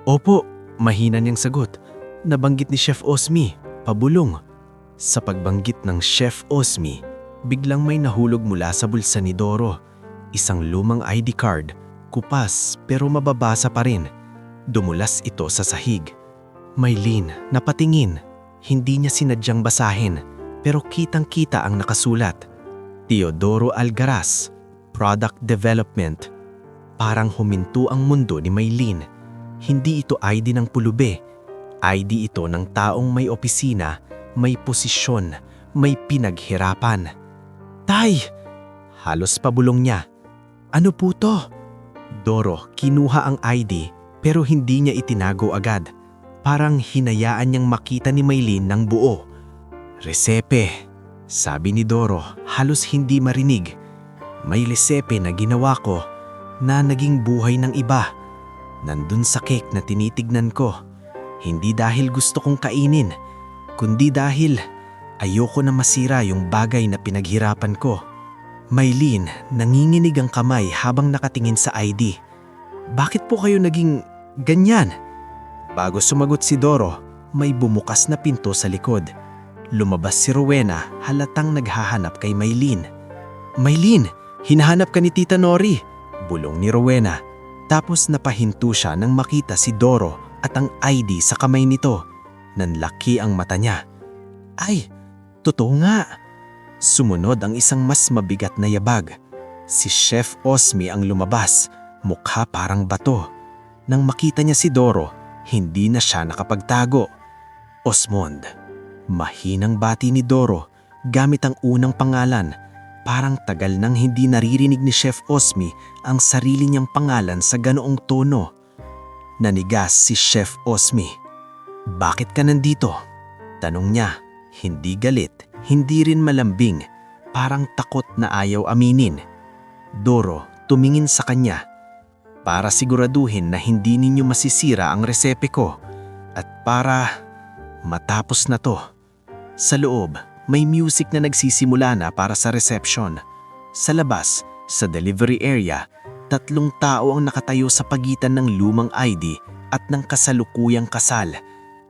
"Opo," mahina niyang sagot. "Nabanggit ni Chef Osmi, pabulong." Sa pagbanggit ng Chef Osmi, biglang may nahulog mula sa bulsa ni Doro. Isang lumang ID card, kupas pero mababasa pa rin. Dumulas ito sa sahig. Maylin, napatingin. Hindi niya sinadyang basahin, pero kitang-kita ang nakasulat. Teodoro Alcaraz, Product Development. Parang huminto ang mundo ni Maylin. Hindi ito ID ng pulube. ID ito ng taong may opisina, may posisyon, may pinaghirapan. "Tay!" Halos pabulong niya. "Ano po to?" Doro kinuha ang ID pero hindi niya itinago agad. Parang hinayaan niyang makita ni Maylin ng buo. "Resepe," sabi ni Doro, halos hindi marinig. "May resepe na ginawa ko na naging buhay ng iba. Nandun sa cake na tinitignan ko. Hindi dahil gusto kong kainin, kundi dahil ayoko na masira yung bagay na pinaghirapan ko." Maylin, nanginginig ang kamay habang nakatingin sa ID. "Bakit po kayo naging ganyan?" Bago sumagot si Doro, may bumukas na pinto sa likod. Lumabas si Rowena, halatang naghahanap kay Maylin. "Maylin, hinahanap ka ni Tita Nori," bulong ni Rowena. Tapos napahinto siya nang makita si Doro at ang ID sa kamay nito. Nanlaki ang mata niya. "Ay, totoo nga." Sumunod ang isang mas mabigat na yabag. Si Chef Osmi ang lumabas, mukha parang bato. Nang makita niya si Doro, hindi na siya nakapagtago. "Osmond." Mahinang bati ni Doro gamit ang unang pangalan. Parang tagal nang hindi naririnig ni Chef Osmi ang sarili niyang pangalan sa ganoong tono. Nanigas si Chef Osmi. "Bakit ka nandito?" Tanong niya, hindi galit, hindi rin malambing, parang takot na ayaw aminin. Doro tumingin sa kanya. "Para siguraduhin na hindi ninyo masisira ang resepe ko at para matapos na to." Sa loob, may music na nagsisimula na para sa reception. Sa labas, sa delivery area, 3 tao ang nakatayo sa pagitan ng lumang ID at ng kasalukuyang kasal.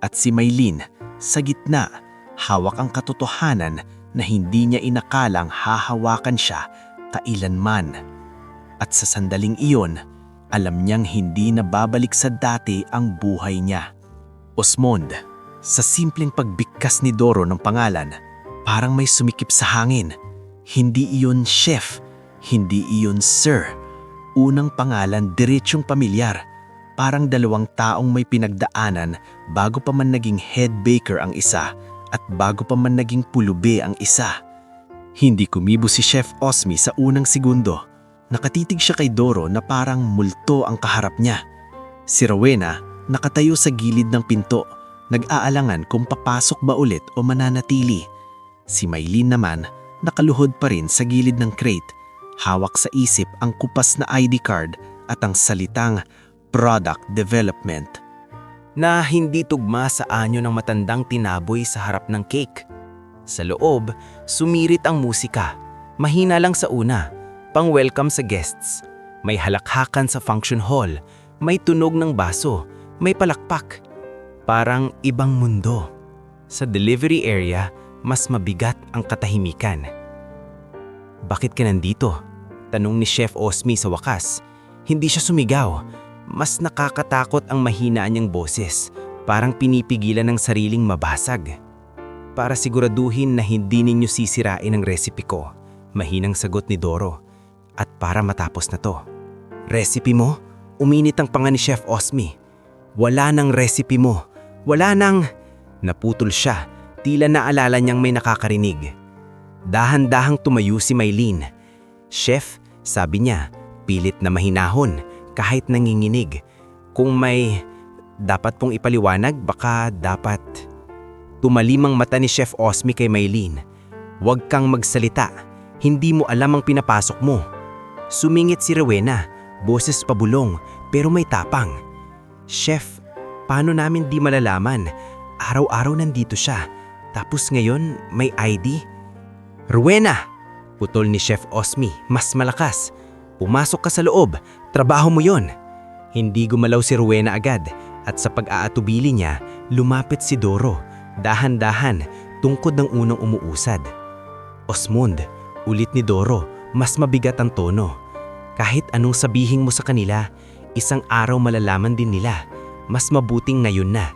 At si Maylin, sa gitna, hawak ang katotohanan na hindi niya inakalang hahawakan siya kailanman. At sa sandaling iyon, alam niyang hindi na babalik sa dati ang buhay niya. Osmond, sa simpleng pagbigkas ni Doro ng pangalan, parang may sumikip sa hangin. Hindi iyon chef, hindi iyon sir. Unang pangalan diretsyong pamilyar. parang dalawang taong may pinagdaanan bago pa man naging head baker ang isa at bago pa man naging pulubi ang isa. Hindi kumibo si Chef Osmi sa unang segundo. Nakatitig siya kay Doro na parang multo ang kaharap niya. Si Rowena nakatayo sa gilid ng pinto, nag-aalangan kung papasok ba ulit o mananatili. Si Maylene naman nakaluhod pa rin sa gilid ng crate, hawak sa isip ang kupas na ID card at ang salitang product development Na hindi tugma sa anyo ng matandang tinaboy sa harap ng cake. Sa loob, sumirit ang musika. Mahina lang sa una, pang-welcome sa guests. May halakhakan sa function hall, may tunog ng baso, may palakpak. Parang ibang mundo. Sa delivery area, mas mabigat ang katahimikan. "Bakit ka nandito?" Tanong ni Chef Osmi sa wakas. Hindi siya sumigaw. Mas nakakatakot ang mahina niyang boses, parang pinipigilan ng sariling mabasag. "Para siguraduhin na hindi ninyo sisirain ang recipe ko," mahinang sagot ni Doro. "At para matapos na to." "Recipe mo?" Uminit ang panga ni Chef Osmi. "Wala nang recipe mo. Wala nang..." Naputol siya, tila naalala niyang may nakakarinig. Dahan-dahang tumayo si Maylene. "Chef," sabi niya, pilit na mahinahon, kahit nanginginig. "Kung may dapat pong ipaliwanag, baka dapat..." Tumalim ang mata ni Chef Osmi kay Maylene. "Huwag kang magsalita. Hindi mo alam ang pinapasok mo." Sumingit si Rowena, boses pabulong pero may tapang. "Chef, paano namin di malalaman? Araw-araw nandito siya. Tapos ngayon may ID?" "Rowena!" Putol ni Chef Osmi, mas malakas. "Pumasok ka sa loob. Trabaho mo yon." Hindi gumalaw si Rowena agad at sa pag-aatubili niya, lumapit si Doro. Dahan-dahan, tungkod ng unang umuusad. "Osmond," ulit ni Doro, mas mabigat ang tono. "Kahit anong sabihin mo sa kanila, isang araw malalaman din nila. Mas mabuting ngayon na."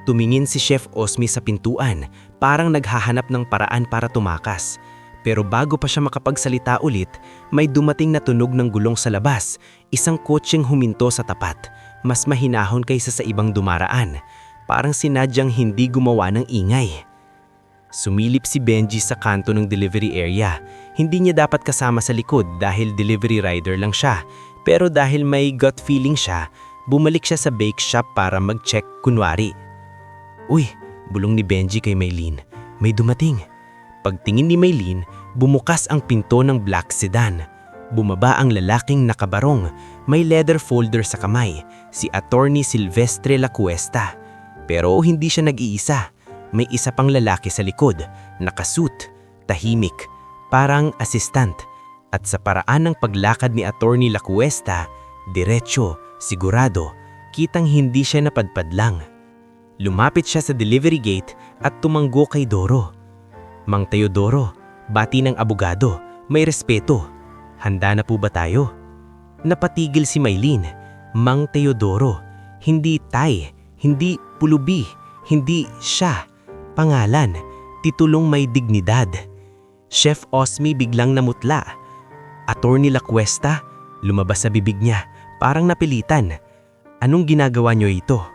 Tumingin si Chef Osmi sa pintuan, parang naghahanap ng paraan para tumakas. Pero bago pa siya makapagsalita ulit, may dumating na tunog ng gulong sa labas, isang kotseng huminto sa tapat, mas mahinahon kaysa sa ibang dumaraan. Parang sinadyang hindi gumawa ng ingay. Sumilip si Benji sa kanto ng delivery area. Hindi niya dapat kasama sa likod dahil delivery rider lang siya. Pero dahil may gut feeling siya, bumalik siya sa bake shop para mag-check kunwari. "Uy," bulong ni Benji kay Maylene, "may dumating." Pagtingin ni Maylene, bumukas ang pinto ng black sedan. Bumaba ang lalaking nakabarong, may leather folder sa kamay, si Attorney Silvestre Lacuesta. Pero hindi siya nag-iisa. May isa pang lalaki sa likod, nakasuit, tahimik, parang assistant. At sa paraan ng paglakad ni Attorney Lacuesta, diretso, sigurado, kitang hindi siya napadpad lang. Lumapit siya sa delivery gate at tumanggo kay Doro. "Mang Teodoro, bati ng abogado, may respeto. Handa na po ba tayo?" Napatigil si Maylene. Mang Teodoro, hindi Tay, hindi pulubi, hindi siya. Pangalan, titulong may dignidad. Chef Osmi biglang namutla. "Attorney Lacuesta?" Lumabas sa bibig niya, parang napilitan. "Anong ginagawa niyo ito?"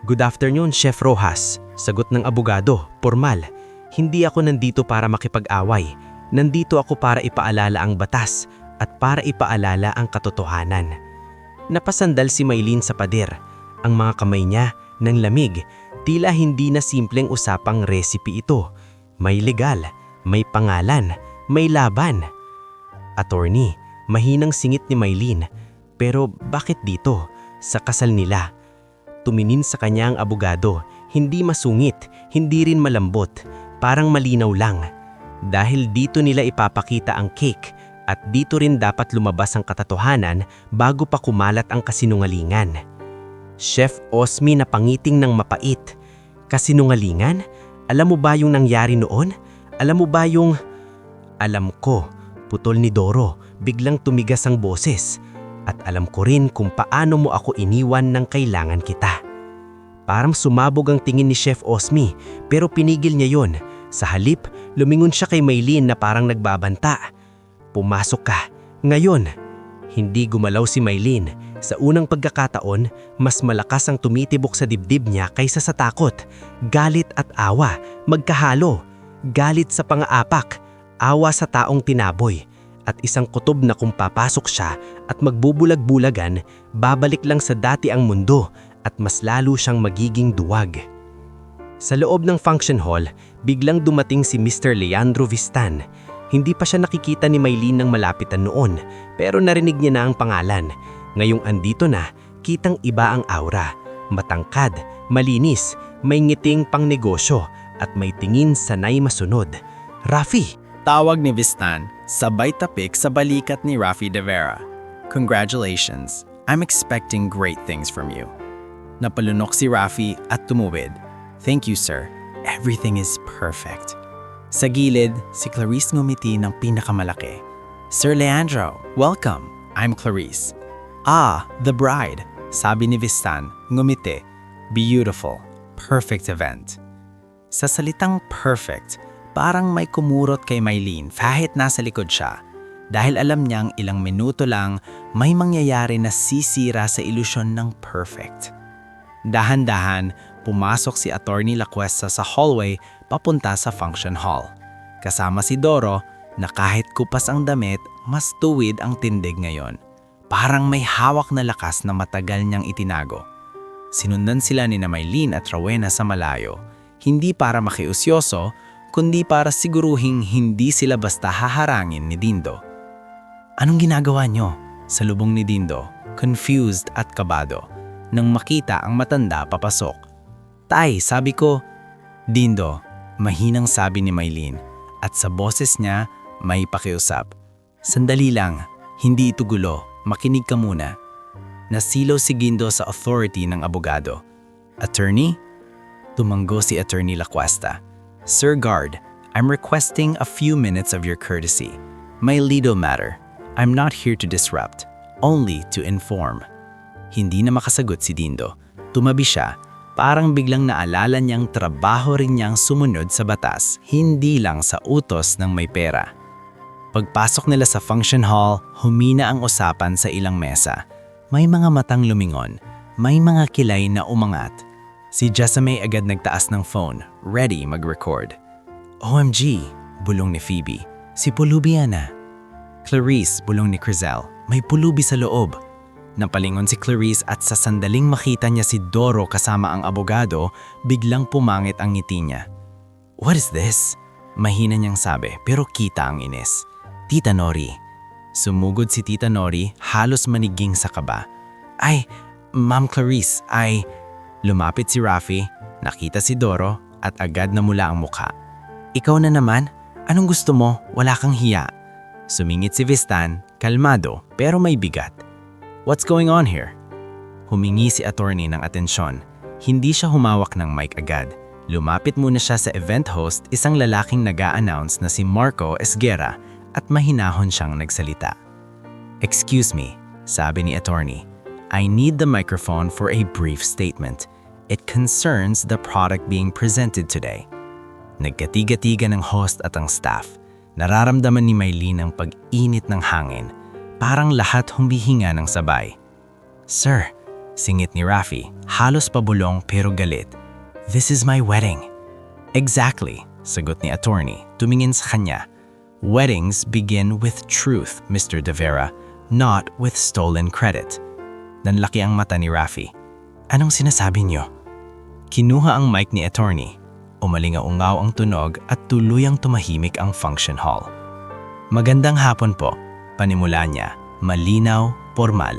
"Good afternoon, Chef Rojas," sagot ng abogado, formal. "Hindi ako nandito para makipag-away. Nandito ako para ipaalala ang batas at para ipaalala ang katotohanan." Napasandal si Maylene sa pader. Ang mga kamay niya nang lamig, tila hindi na simpleng usapang recipe ito. May legal, may pangalan, may laban. "Attorney," mahinang singit ni Maylene. "Pero bakit dito? Sa kasal nila?" Tumingin sa kanya ang abogado, hindi masungit, hindi rin malambot, parang malinaw lang. Dahil dito nila ipapakita ang cake at dito rin dapat lumabas ang katotohanan bago pa kumalat ang kasinungalingan. Chef Osmi napangiting ng mapait. "Kasinungalingan? Alam mo ba yung nangyari noon? Alam mo ba yung..." "Alam ko," putol ni Doro, biglang tumigas ang boses. "At alam ko rin kung paano mo ako iniwan nang kailangan kita." Parang sumabog ang tingin ni Chef Osmi, pero pinigil niya yon. Sa halip, lumingon siya kay Maylene na parang nagbabanta. "Pumasok ka, ngayon." Hindi gumalaw si Maylene, Sa unang pagkakataon, mas malakas ang tumitibok sa dibdib niya kaysa sa takot. Galit at awa, magkahalo. Galit sa pang-aapak, awa sa taong tinaboy. At isang kutob na kung papasok siya at magbubulag-bulagan, babalik lang sa dati ang mundo at mas lalo siyang magiging duwag. Sa loob ng function hall, biglang dumating si Mr. Leandro Vistan. Hindi pa siya nakikita ni Maylene ng malapitan noon, pero narinig niya na ang pangalan. Ngayong andito na, kitang iba ang aura. Matangkad, malinis, may ngiting pang negosyo, at may tingin sanay masunod. Rafi! Tawag ni Vistan, sabay tapik sa balikat ni Rafi De Vera. Congratulations, I'm expecting great things from you. Napalunok si Rafi at tumuwid. Thank you, sir. Everything is perfect. Sa gilid, si Clarice ngumiti ng pinakamalaki. Sir Leandro, welcome. I'm Clarice. Ah, the bride, sabi ni Vistan, ngumiti. Beautiful, perfect event. Sa salitang perfect, parang may kumurot kay Maylene kahit nasa likod siya. Dahil alam niyang ilang minuto lang may mangyayari na sisira sa ilusyon ng perfect. Dahan-dahan, pumasok si Attorney Lacuesta sa hallway papunta sa function hall. Kasama si Doro na kahit kupas ang damit, mas tuwid ang tindig ngayon. Parang may hawak na lakas na matagal niyang itinago. Sinundan sila ni Maylene at Rowena sa malayo, hindi para makiusyoso, kundi para siguruhing hindi sila basta haharangin ni Dindo. Anong ginagawa niyo? Salubong ni Dindo, confused at kabado, nang makita ang matanda papasok. Tay, sabi ko. Dindo, mahinang sabi ni Maylene, at sa boses niya may pakiusap. Sandali lang, hindi ito gulo. Makinig ka muna. Nasilaw si Gindo sa authority ng abogado. Attorney? Tumanggo si Attorney Lacuesta. Sir Guard, I'm requesting a few minutes of your courtesy. My legal matter. I'm not here to disrupt, only to inform. Hindi na makasagot si Dindo. Tumabi siya, parang biglang naalala niyang trabaho rin niyang sumunod sa batas, hindi lang sa utos ng may pera. Pagpasok nila sa function hall, humina ang usapan sa ilang mesa. May mga matang lumingon, may mga kilay na umangat. Si Jessamay agad nagtaas ng phone, ready mag-record. OMG, bulong ni Phoebe. Si Pulubi na. Clarice, bulong ni Crizel. May pulubi sa loob. Napalingon si Clarice at sa sandaling makita niya si Doro kasama ang abogado, biglang pumangit ang ngiti niya. What is this? Mahina niyang sabi, pero kita ang inis. Tita Nori. Sumugod si Tita Nori, halos maniging sa kaba. Ay, Ma'am Clarice, ay... Lumapit si Rafi, nakita si Doro at agad namula ang mukha. Ikaw na naman? Anong gusto mo? Wala kang hiya. Sumingit si Vistan, kalmado pero may bigat. What's going on here? Humingi si attorney ng atensyon. Hindi siya humawak ng mic agad. Lumapit muna siya sa event host, isang lalaking nag-a-announce na si Marco Esguera, at mahinahon siyang nagsalita. Excuse me, sabi ni attorney. I need the microphone for a brief statement. It concerns the product being presented today. Nagkatiga-tiga ng host at ang staff. Nararamdaman ni Maylene ang pag-init ng hangin. Parang lahat humihinga ng sabay. Sir, singit ni Rafi, halos pabulong pero galit. This is my wedding. Exactly, sagot ni attorney, tumingin sa kanya. Weddings begin with truth, Mr. De Vera, not with stolen credit. Nanlaki ang mata ni Rafi. Anong sinasabi niyo? Kinuha ang mic ni attorney. Umalingaungaw ang tunog at tuluyang tumahimik ang function hall. Magandang hapon po, panimula niya, malinaw, formal.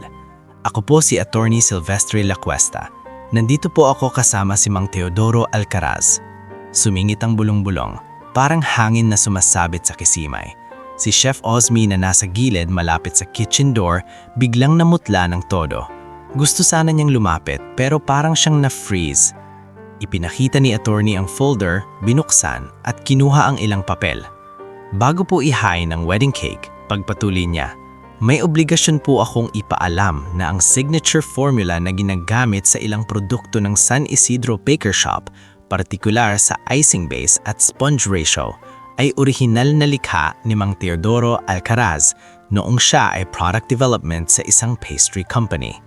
Ako po si Attorney Silvestre Lacuesta. Nandito po ako kasama si Mang Teodoro Alcaraz. Sumingit ang bulong-bulong, parang hangin na sumasabit sa kisimay. Si Chef Ozmi na nasa gilid malapit sa kitchen door, biglang namutla ng todo. Gusto sana niyang lumapit pero parang siyang na-freeze. Ipinakita ni attorney ang folder, binuksan at kinuha ang ilang papel. Bago po ihain ang wedding cake, pagpatuloy niya, may obligasyon po akong ipaalam na ang signature formula na ginagamit sa ilang produkto ng San Isidro Baker Shop, partikular sa icing base at sponge ratio, ay orihinal na likha ni Mang Teodoro Alcaraz noong siya ay product development sa isang pastry company.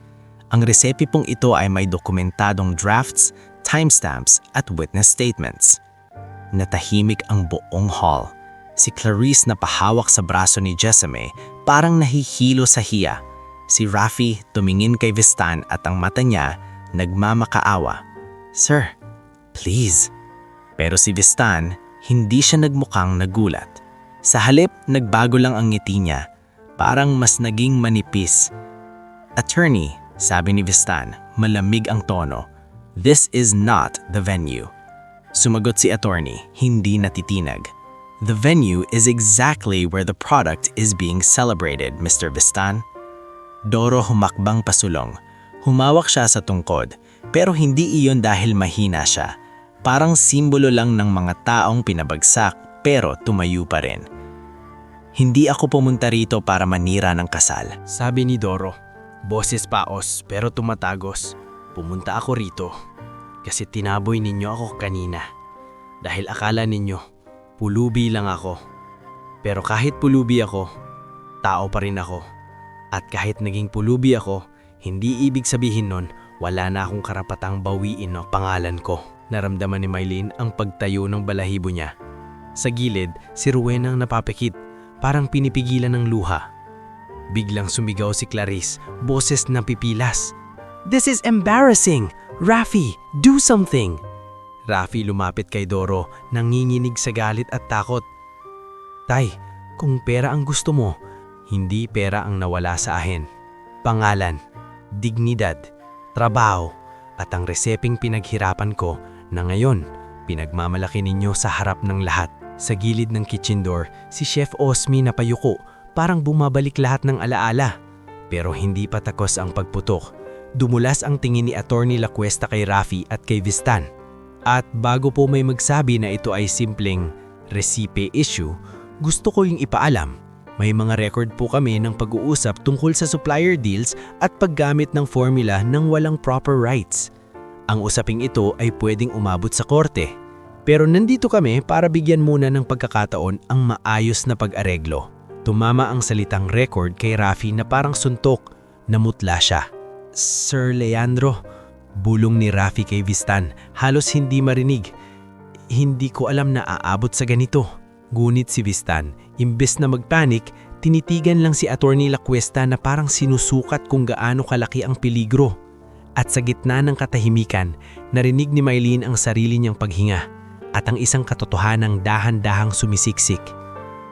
Ang resepi pong ito ay may dokumentadong drafts, timestamps at witness statements. Natahimik ang buong hall. Si Clarice na pahawak sa braso ni Jessame parang nahihilo sa hiya. Si Rafi tumingin kay Vistan at ang mata niya nagmamakaawa. Sir, please. Pero si Vistan, hindi siya nagmukhang nagulat. Sa halip, nagbago lang ang ngiti niya. Parang mas naging manipis. Attorney, sabi ni Vistan, malamig ang tono. This is not the venue. Sumagot si attorney, hindi natitinag. The venue is exactly where the product is being celebrated, Mr. Vistan. Doro humakbang pasulong. Humawak siya sa tungkod, pero hindi iyon dahil mahina siya. Parang simbolo lang ng mga taong pinabagsak pero tumayo pa rin. Hindi ako pumunta rito para manira ng kasal. Sabi ni Doro, boses paos pero tumatagos. Pumunta ako rito kasi tinaboy ninyo ako kanina. Dahil akala ninyo, pulubi lang ako. Pero kahit pulubi ako, tao pa rin ako. At kahit naging pulubi ako, hindi ibig sabihin nun, wala na akong karapatang bawiin ang pangalan ko. Naramdaman ni Mylene ang pagtayo ng balahibo niya. Sa gilid, si Rowena ang napapikit, parang pinipigilan ng luha. Biglang sumigaw si Clarice, boses na pipilas. This is embarrassing! Rafi, do something! Rafi lumapit kay Doro, nanginginig sa galit at takot. Tay, kung pera ang gusto mo, hindi pera ang nawala sa akin. Pangalan, dignidad, trabaho, at ang reseping pinaghirapan ko na ngayon, pinagmamalaki ninyo sa harap ng lahat. Sa gilid ng kitchen door, si Chef Osmi napayuko, parang bumabalik lahat ng alaala. Pero hindi pa takos ang pagputok. Dumulas ang tingin ni Attorney Lacuesta kay Rafi at kay Vistan. At bago po may magsabi na ito ay simpleng recipe issue, gusto ko yung ipaalam. May mga record po kami ng pag-uusap tungkol sa supplier deals at paggamit ng formula ng walang proper rights. Ang usaping ito ay pwedeng umabot sa korte. Pero nandito kami para bigyan muna ng pagkakataon ang maayos na pag-areglo. Tumama ang salitang record kay Rafi na parang suntok, namutla siya. Sir Leandro, bulong ni Rafi kay Vistan, halos hindi marinig. Hindi ko alam na aabot sa ganito. Ngunit si Vistan, imbes na magpanik, tinitigan lang si Attorney Lacuesta na parang sinusukat kung gaano kalaki ang peligro. At sa gitna ng katahimikan, narinig ni Mylene ang sarili niyang paghinga at ang isang katotohanang dahan-dahang sumisiksik.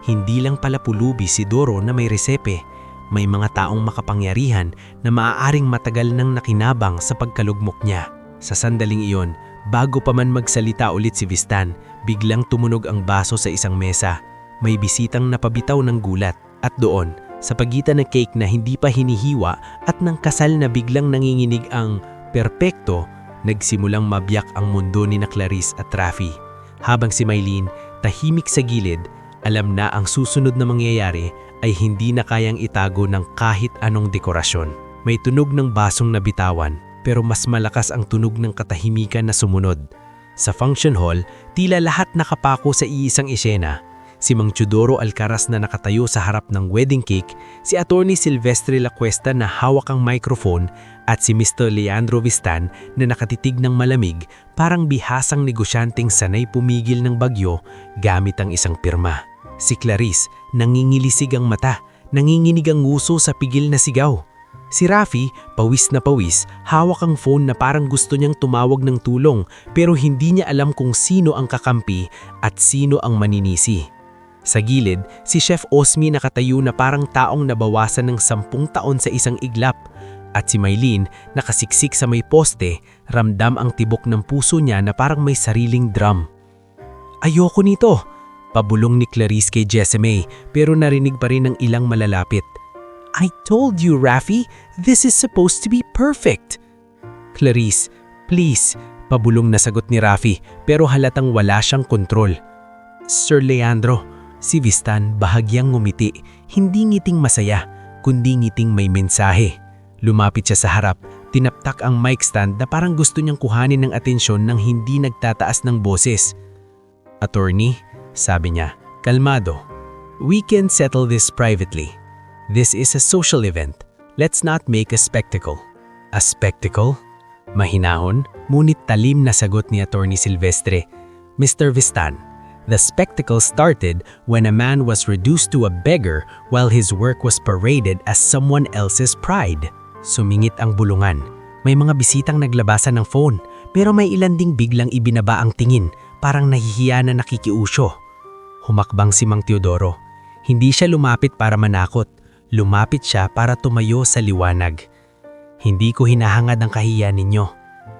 Hindi lang pala pulubi si Doro na may resepe, may mga taong makapangyarihan na maaaring matagal nang nakinabang sa pagkalugmok niya. Sa sandaling iyon, bago pa man magsalita ulit si Vistan, biglang tumunog ang baso sa isang mesa. May bisitang napabitaw ng gulat at doon, sa pagitan ng cake na hindi pa hinihiwa at ng kasal na biglang nanginginig ang perpekto, nagsimulang mabiyak ang mundo ni na Clarice at Rafi. Habang si Mylene, tahimik sa gilid, alam na ang susunod na mangyayari ay hindi na kayang itago ng kahit anong dekorasyon. May tunog ng basong nabitawan, pero mas malakas ang tunog ng katahimikan na sumunod. Sa function hall, tila lahat nakapako sa iisang eksena. Si Mang Teodoro Alcaraz na nakatayo sa harap ng wedding cake, si Attorney Silvestre Lacuesta na hawak ang microphone at si Mr. Leandro Vistan na nakatitig ng malamig parang bihasang negosyanteng sanay pumigil ng bagyo gamit ang isang pirma. Si Clarice, nangingilisig ang mata, nanginginig ang nguso sa pigil na sigaw. Si Rafi, pawis na pawis, hawak ang phone na parang gusto niyang tumawag ng tulong pero hindi niya alam kung sino ang kakampi at sino ang maninisi. Sa gilid, si Chef Osmi nakatayo na parang taong nabawasan ng 10 taon sa isang iglap. At si Mylene, nakasiksik sa may poste, ramdam ang tibok ng puso niya na parang may sariling drum. Ayoko nito, pabulong ni Clarice kay Jessame pero narinig pa rin ng ilang malalapit. I told you, Rafi, this is supposed to be perfect. Clarice, please, pabulong na sagot ni Rafi pero halatang wala siyang kontrol. Sir Leandro, si Vistan bahagyang ngumiti, hindi ngiting masaya, kundi ngiting may mensahe. Lumapit siya sa harap, tinaptak ang mic stand na parang gusto niyang kuhanin ng atensyon nang hindi nagtataas ng boses. Attorney, sabi niya, kalmado. We can settle this privately. This is a social event. Let's not make a spectacle. A spectacle? Mahinahon, ngunit talim na sagot ni Attorney Silvestre. Mr. Vistan, the spectacle started when a man was reduced to a beggar while his work was paraded as someone else's pride. Sumingit ang bulungan. May mga bisitang naglabasan ng phone, pero may ilan ding biglang ibinaba ang tingin, parang nahihiya na nakikiusyo. Humakbang si Mang Teodoro. Hindi siya lumapit para manakot. Lumapit siya para tumayo sa liwanag. Hindi ko hinahangad ang kahihiyan ninyo.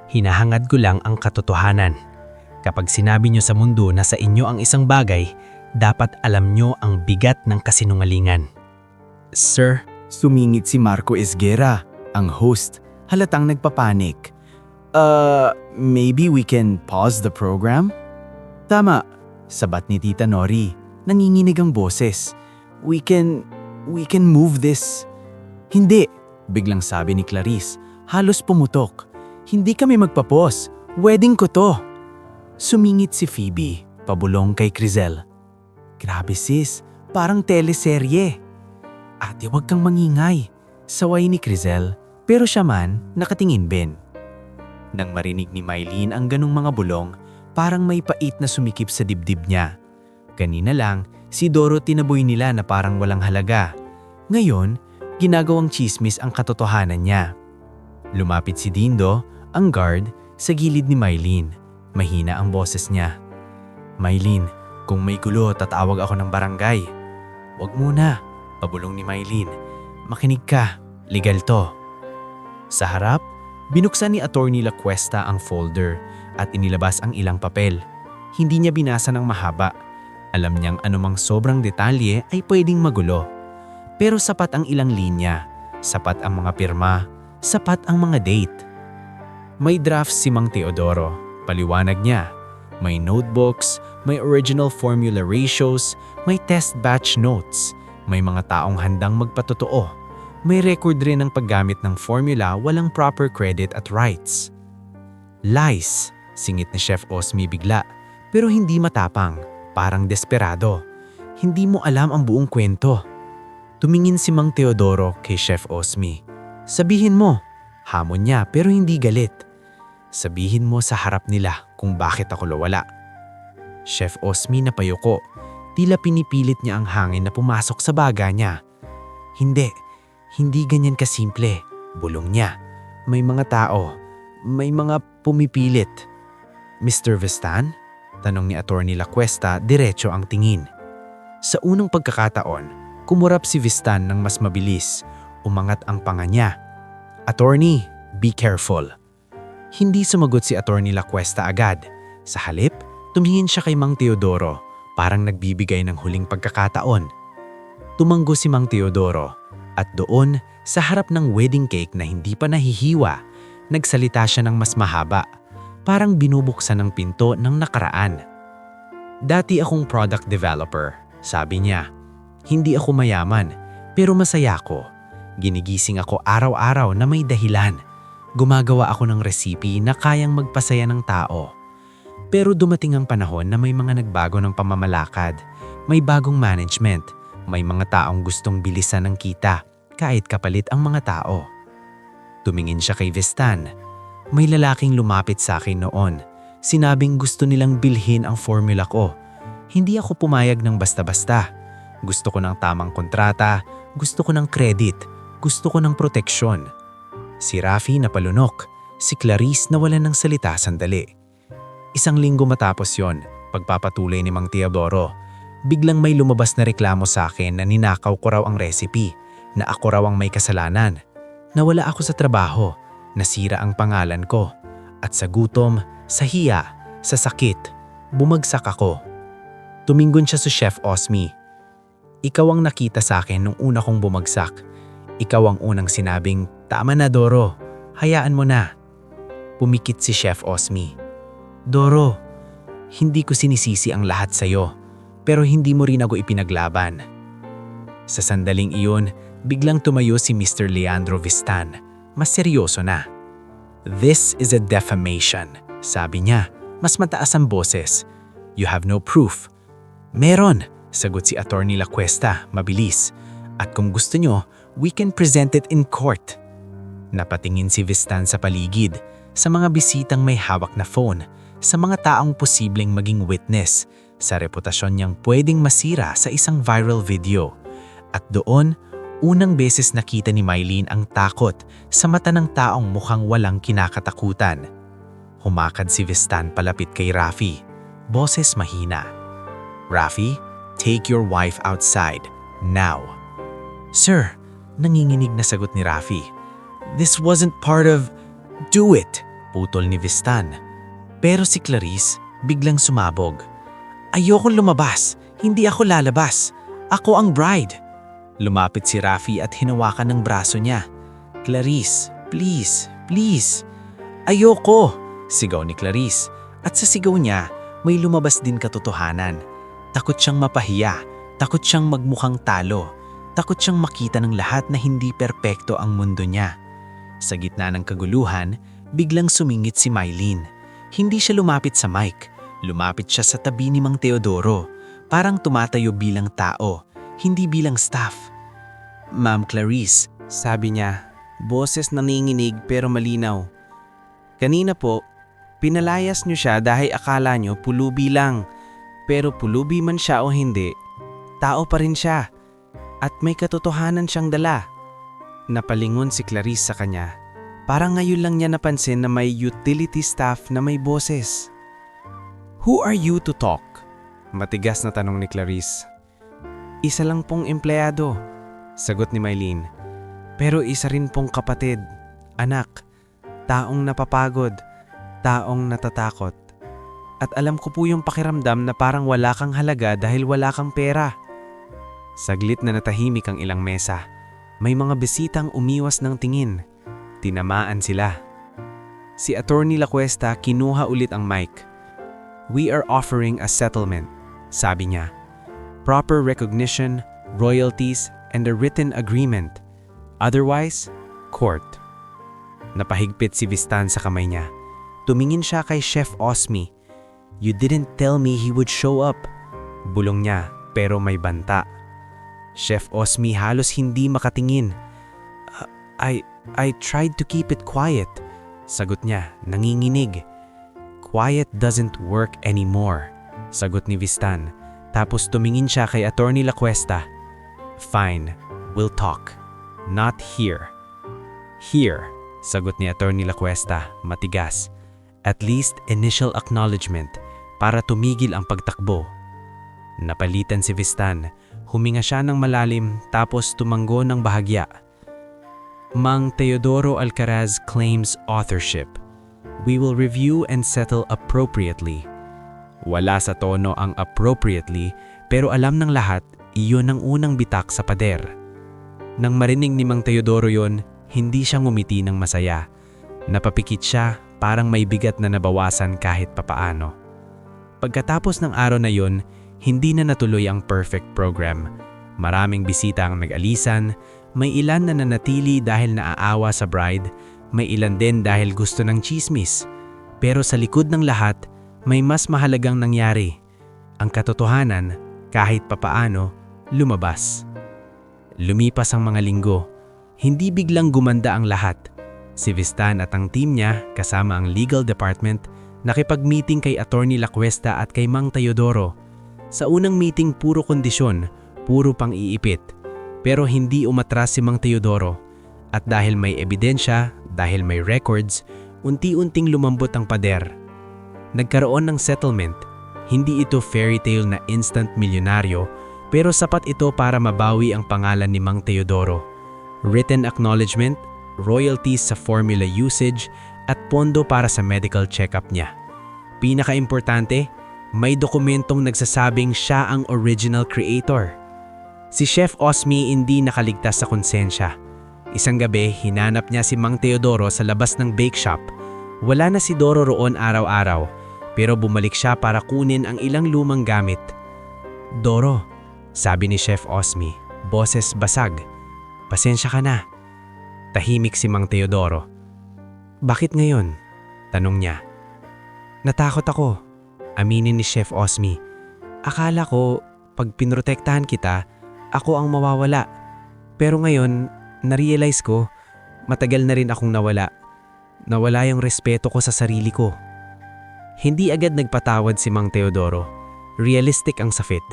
Hinahangad ko lang ang katotohanan. Kapag sinabi nyo sa mundo na sa inyo ang isang bagay, dapat alam nyo ang bigat ng kasinungalingan. Sir, sumingit si Marco Esguera, ang host, halatang nagpapanik. Maybe we can pause the program? Tama, sabat ni Tita Nori, nanginginig ang boses. We can move this. Hindi, biglang sabi ni Clarice, halos pumutok. Hindi kami magpapos, wedding ko to. Sumingit si Phoebe, pabulong kay Crizel. Grabe sis, parang teleserye. Ate, wag kang mangingay, saway ni Crizel, pero siya man nakatingin din. Nang marinig ni Mylene ang ganung mga bulong, parang may pait na sumikip sa dibdib niya. Kanina lang, si Doro tinaboy nila na parang walang halaga. Ngayon, ginagawang chismis ang katotohanan niya. Lumapit si Dindo, ang guard, sa gilid ni Mylene. Mahina ang boses niya. Mylene, kung may gulo, tatawag ako ng barangay. Wag muna, pabulong ni Mylene. Makinig ka, legal to. Sa harap, binuksan ni Attorney La Cuesta ang folder at inilabas ang ilang papel. Hindi niya binasa ng mahaba. Alam niyang anumang sobrang detalye ay pwedeng magulo. Pero sapat ang ilang linya, sapat ang mga pirma, sapat ang mga date. May draft si Mang Teodoro, paliwanag niya. May notebooks, may original formula ratios, may test batch notes, may mga taong handang magpatotoo. May record rin ng paggamit ng formula walang proper credit at rights. Lies, singit ni Chef Osmi bigla, pero hindi matapang, parang desperado. Hindi mo alam ang buong kwento. Tumingin si Mang Teodoro kay Chef Osmi. Sabihin mo, hamon niya pero hindi galit. Sabihin mo sa harap nila kung bakit ako nawala. Chef Osmi napayuko, tila pinipilit niya ang hangin na pumasok sa baga niya. Hindi ganyan kasimple, bulong niya. May mga tao, may mga pumipilit. Mr. Vistan? Tanong ni Attorney La Cuesta, diretso ang tingin. Sa unang pagkakataon, kumurap si Vistan ng mas mabilis. Umangat ang panga niya. Attorney, be careful. Hindi sumagot si Attorney La Cuesta agad. Sa halip, tumingin siya kay Mang Teodoro, parang nagbibigay ng huling pagkakataon. Tumanggo si Mang Teodoro, at doon, sa harap ng wedding cake na hindi pa nahihiwa, nagsalita siya ng mas mahaba, parang binubuksan ng pinto ng nakaraan. Dati akong product developer, sabi niya. Hindi ako mayaman, pero masaya ako. Ginigising ako araw-araw na may dahilan. Gumagawa ako ng recipe na kayang magpasaya ng tao. Pero dumating ang panahon na may mga nagbago ng pamamalakad. May bagong management. May mga taong gustong bilisan ng kita, kahit kapalit ang mga tao. Tumingin siya kay Vistan. May lalaking lumapit sa akin noon. Sinabing gusto nilang bilhin ang formula ko. Hindi ako pumayag ng basta-basta. Gusto ko ng tamang kontrata, gusto ko ng credit, gusto ko ng proteksyon. Si Rafi napalunok, si Clarice nawalan ng salita sandali. Isang linggo matapos yon, pagpapatuloy ni Mang Teodoro, biglang may lumabas na reklamo sa akin na ninakaw ko raw ang recipe, na ako raw ang may kasalanan. Nawala ako sa trabaho, nasira ang pangalan ko, at sa gutom, sa hiya, sa sakit, bumagsak ako. Tumingon siya sa Chef Osmi. Ikaw ang nakita sa akin nung una kong bumagsak. Ikaw ang unang sinabing, tama na Doro, hayaan mo na. Pumikit si Chef Osmi. Doro, hindi ko sinisisi ang lahat sa'yo, pero hindi mo rin ako ipinaglaban. Sa sandaling iyon, biglang tumayo si Mr. Leandro Vistan. Mas seryoso na. This is a defamation, sabi niya. Mas mataas ang boses. You have no proof. Meron, sagot si Attorney La Cuesta, mabilis. At kung gusto nyo, we can present it in court. Napatingin si Vistan sa paligid, sa mga bisitang may hawak na phone, sa mga taong posibleng maging witness, sa reputasyon niyang pwedeng masira sa isang viral video. At doon, unang beses nakita ni Mylene ang takot sa mata ng taong mukhang walang kinakatakutan. Humakad si Vistan palapit kay Rafi. Boses mahina. "Rafi, take your wife outside, now." "Sir," nanginginig na sagot ni Rafi. "This wasn't part of..." "Do it!" putol ni Vistan. Pero si Clarice biglang sumabog. "Ayokong lumabas, hindi ako lalabas. Ako ang bride." Lumapit si Rafi at hinawakan ng braso niya. "Clarice, please, please." "Ayoko!" sigaw ni Clarice. At sa sigaw niya, may lumabas din katotohanan. Takot siyang mapahiya, takot siyang magmukhang talo, takot siyang makita ng lahat na hindi perpekto ang mundo niya. Sa gitna ng kaguluhan, biglang sumingit si Mylene. Hindi siya lumapit sa mic, lumapit siya sa tabi ni Mang Teodoro, parang tumatayo bilang tao, hindi bilang staff. "Ma'am Clarice," sabi niya, boses nanginginig pero malinaw. "Kanina po, pinalayas niyo siya dahil akala niyo pulubi lang. Pero pulubi man siya o hindi, tao pa rin siya. At may katotohanan siyang dala." Napalingon si Clarice sa kanya. Parang ngayon lang niya napansin na may utility staff na may boses. "Who are you to talk?" Matigas na tanong ni Clarice. "Isa lang pong empleyado," sagot ni Mylene. "Pero isa rin pong kapatid, anak, taong napapagod, taong natatakot. At alam ko po yung pakiramdam na parang wala kang halaga dahil wala kang pera." Saglit na natahimik ang ilang mesa. May mga bisitang umiwas ng tingin. Tinamaan sila. Si Attorney Lacuesta kinuha ulit ang mic. "We are offering a settlement," sabi niya. "Proper recognition, royalties, and a written agreement. Otherwise, court." Napahigpit si Vistan sa kamay niya. Tumingin siya kay Chef Osmi. "You didn't tell me he would show up." Bulong niya, pero may banta. Chef Osmi halos hindi makatingin. I tried to keep it quiet," sagot niya, nanginginig. "Quiet doesn't work anymore," sagot ni Vistan. Tapos tumingin siya kay Attorney Lacuesta. "Fine, we'll talk. Not here." "Here," sagot ni Attorney Lacuesta, matigas. "At least initial acknowledgement para tumigil ang pagtakbo." Napalitan si Vistan. Huminga siya ng malalim tapos tumango ng bahagya. "Mang Teodoro Alcaraz claims authorship. We will review and settle appropriately." Wala sa tono ang appropriately, pero alam ng lahat, iyon ang unang bitak sa pader. Nang marinig ni Mang Teodoro yon, hindi siya ngumiti ng masaya. Napapikit siya, parang may bigat na nabawasan kahit papaano. Pagkatapos ng araw na yon, hindi na natuloy ang perfect program. Maraming bisita ang nag-alisan, may ilan na nanatili dahil naaawa sa bride, may ilan din dahil gusto ng chismis. Pero sa likod ng lahat, may mas mahalagang nangyari. Ang katotohanan, kahit papaano, lumabas. Lumipas ang mga linggo. Hindi biglang gumanda ang lahat. Si Vistan at ang team niya, kasama ang legal department, nakipag-meeting kay Attorney Lacuesta at kay Mang Teodoro. Sa unang meeting puro kondisyon, puro pang-iipit. Pero hindi umatras si Mang Teodoro. At dahil may ebidensya, dahil may records, unti-unting lumambot ang pader. Nagkaroon ng settlement. Hindi ito fairy tale na instant milyonaryo, pero sapat ito para mabawi ang pangalan ni Mang Teodoro. Written acknowledgement, royalties sa formula usage, at pondo para sa medical check-up niya. Pinaka-importante, may dokumentong nagsasabing siya ang original creator. Si Chef Osmi hindi nakaligtas sa konsensya. Isang gabi, hinanap niya si Mang Teodoro sa labas ng bake shop. Wala na si Doro roon araw-araw, pero bumalik siya para kunin ang ilang lumang gamit. "Doro," sabi ni Chef Osmi, boses basag. "Pasensya ka na." Tahimik si Mang Teodoro. "Bakit ngayon?" tanong niya. "Natakot ako," aminin ni Chef Osmi. "Akala ko, pag pinrotektahan kita, ako ang mawawala. Pero ngayon, na-realize ko, matagal na rin akong nawala. Nawala yung respeto ko sa sarili ko. Hindi agad nagpatawad si Mang Teodoro. Realistic ang safit.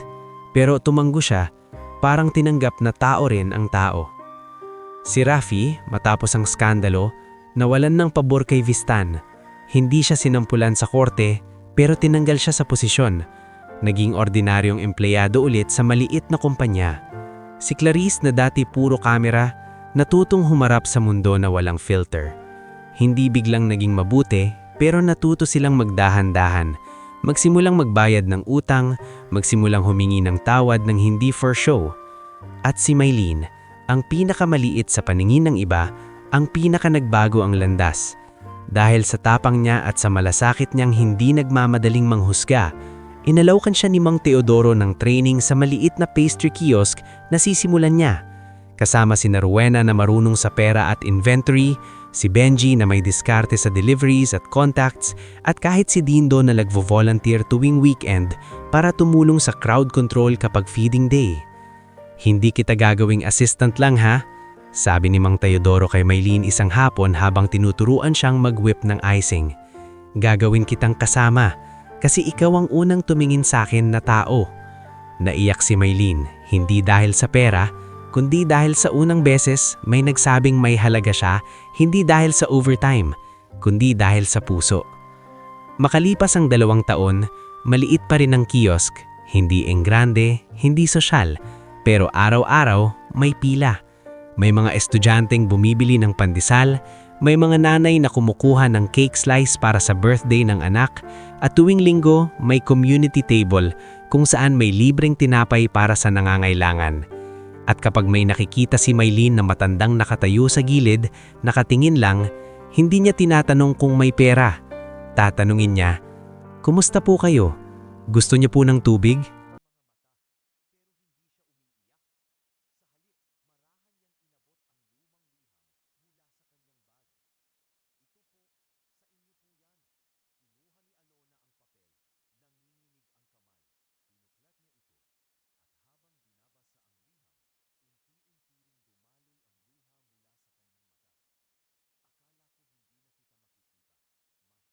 Pero tumanggo siya, parang tinanggap na tao rin ang tao. Si Rafi, matapos ang skandalo, nawalan ng pabor kay Vistan. Hindi siya sinampulan sa korte, pero tinanggal siya sa posisyon. Naging ordinaryong empleyado ulit sa maliit na kumpanya. Si Clarice na dati puro kamera, natutong humarap sa mundo na walang filter. Hindi biglang naging mabuti, pero natuto silang magdahan-dahan. Magsimulang magbayad ng utang, magsimulang humingi ng tawad ng hindi for show. At si Maylene, ang pinakamaliit sa paningin ng iba, ang pinaka nagbago ang landas. Dahil sa tapang niya at sa malasakit niyang hindi nagmamadaling manghusga, inalawkan siya ni Mang Teodoro ng training sa maliit na pastry kiosk na sisimulan niya. Kasama si Rowena na marunong sa pera at inventory, si Benji na may diskarte sa deliveries at contacts, at kahit si Dindo na nagvo-volunteer tuwing weekend para tumulong sa crowd control kapag feeding day. "Hindi kita gagawing assistant lang ha," sabi ni Mang Teodoro kay Maylene isang hapon habang tinuturuan siyang mag-whip ng icing. "Gagawin kitang kasama kasi ikaw ang unang tumingin sa akin na tao." Naiyak si Maylene, hindi dahil sa pera, kundi dahil sa unang beses may nagsabing may halaga siya, hindi dahil sa overtime, kundi dahil sa puso. Makalipas ang 2 taon, maliit pa rin ang kiosk, hindi enggrande, hindi sosyal, pero araw-araw may pila. May mga estudyanteng bumibili ng pandesal, may mga nanay na kumukuha ng cake slice para sa birthday ng anak, at tuwing linggo may community table kung saan may libreng tinapay para sa nangangailangan. At kapag may nakikita si Maylene na matandang nakatayo sa gilid, nakatingin lang, hindi niya tinatanong kung may pera. Tatanungin niya, "Kumusta po kayo? Gusto niyo po ng tubig?"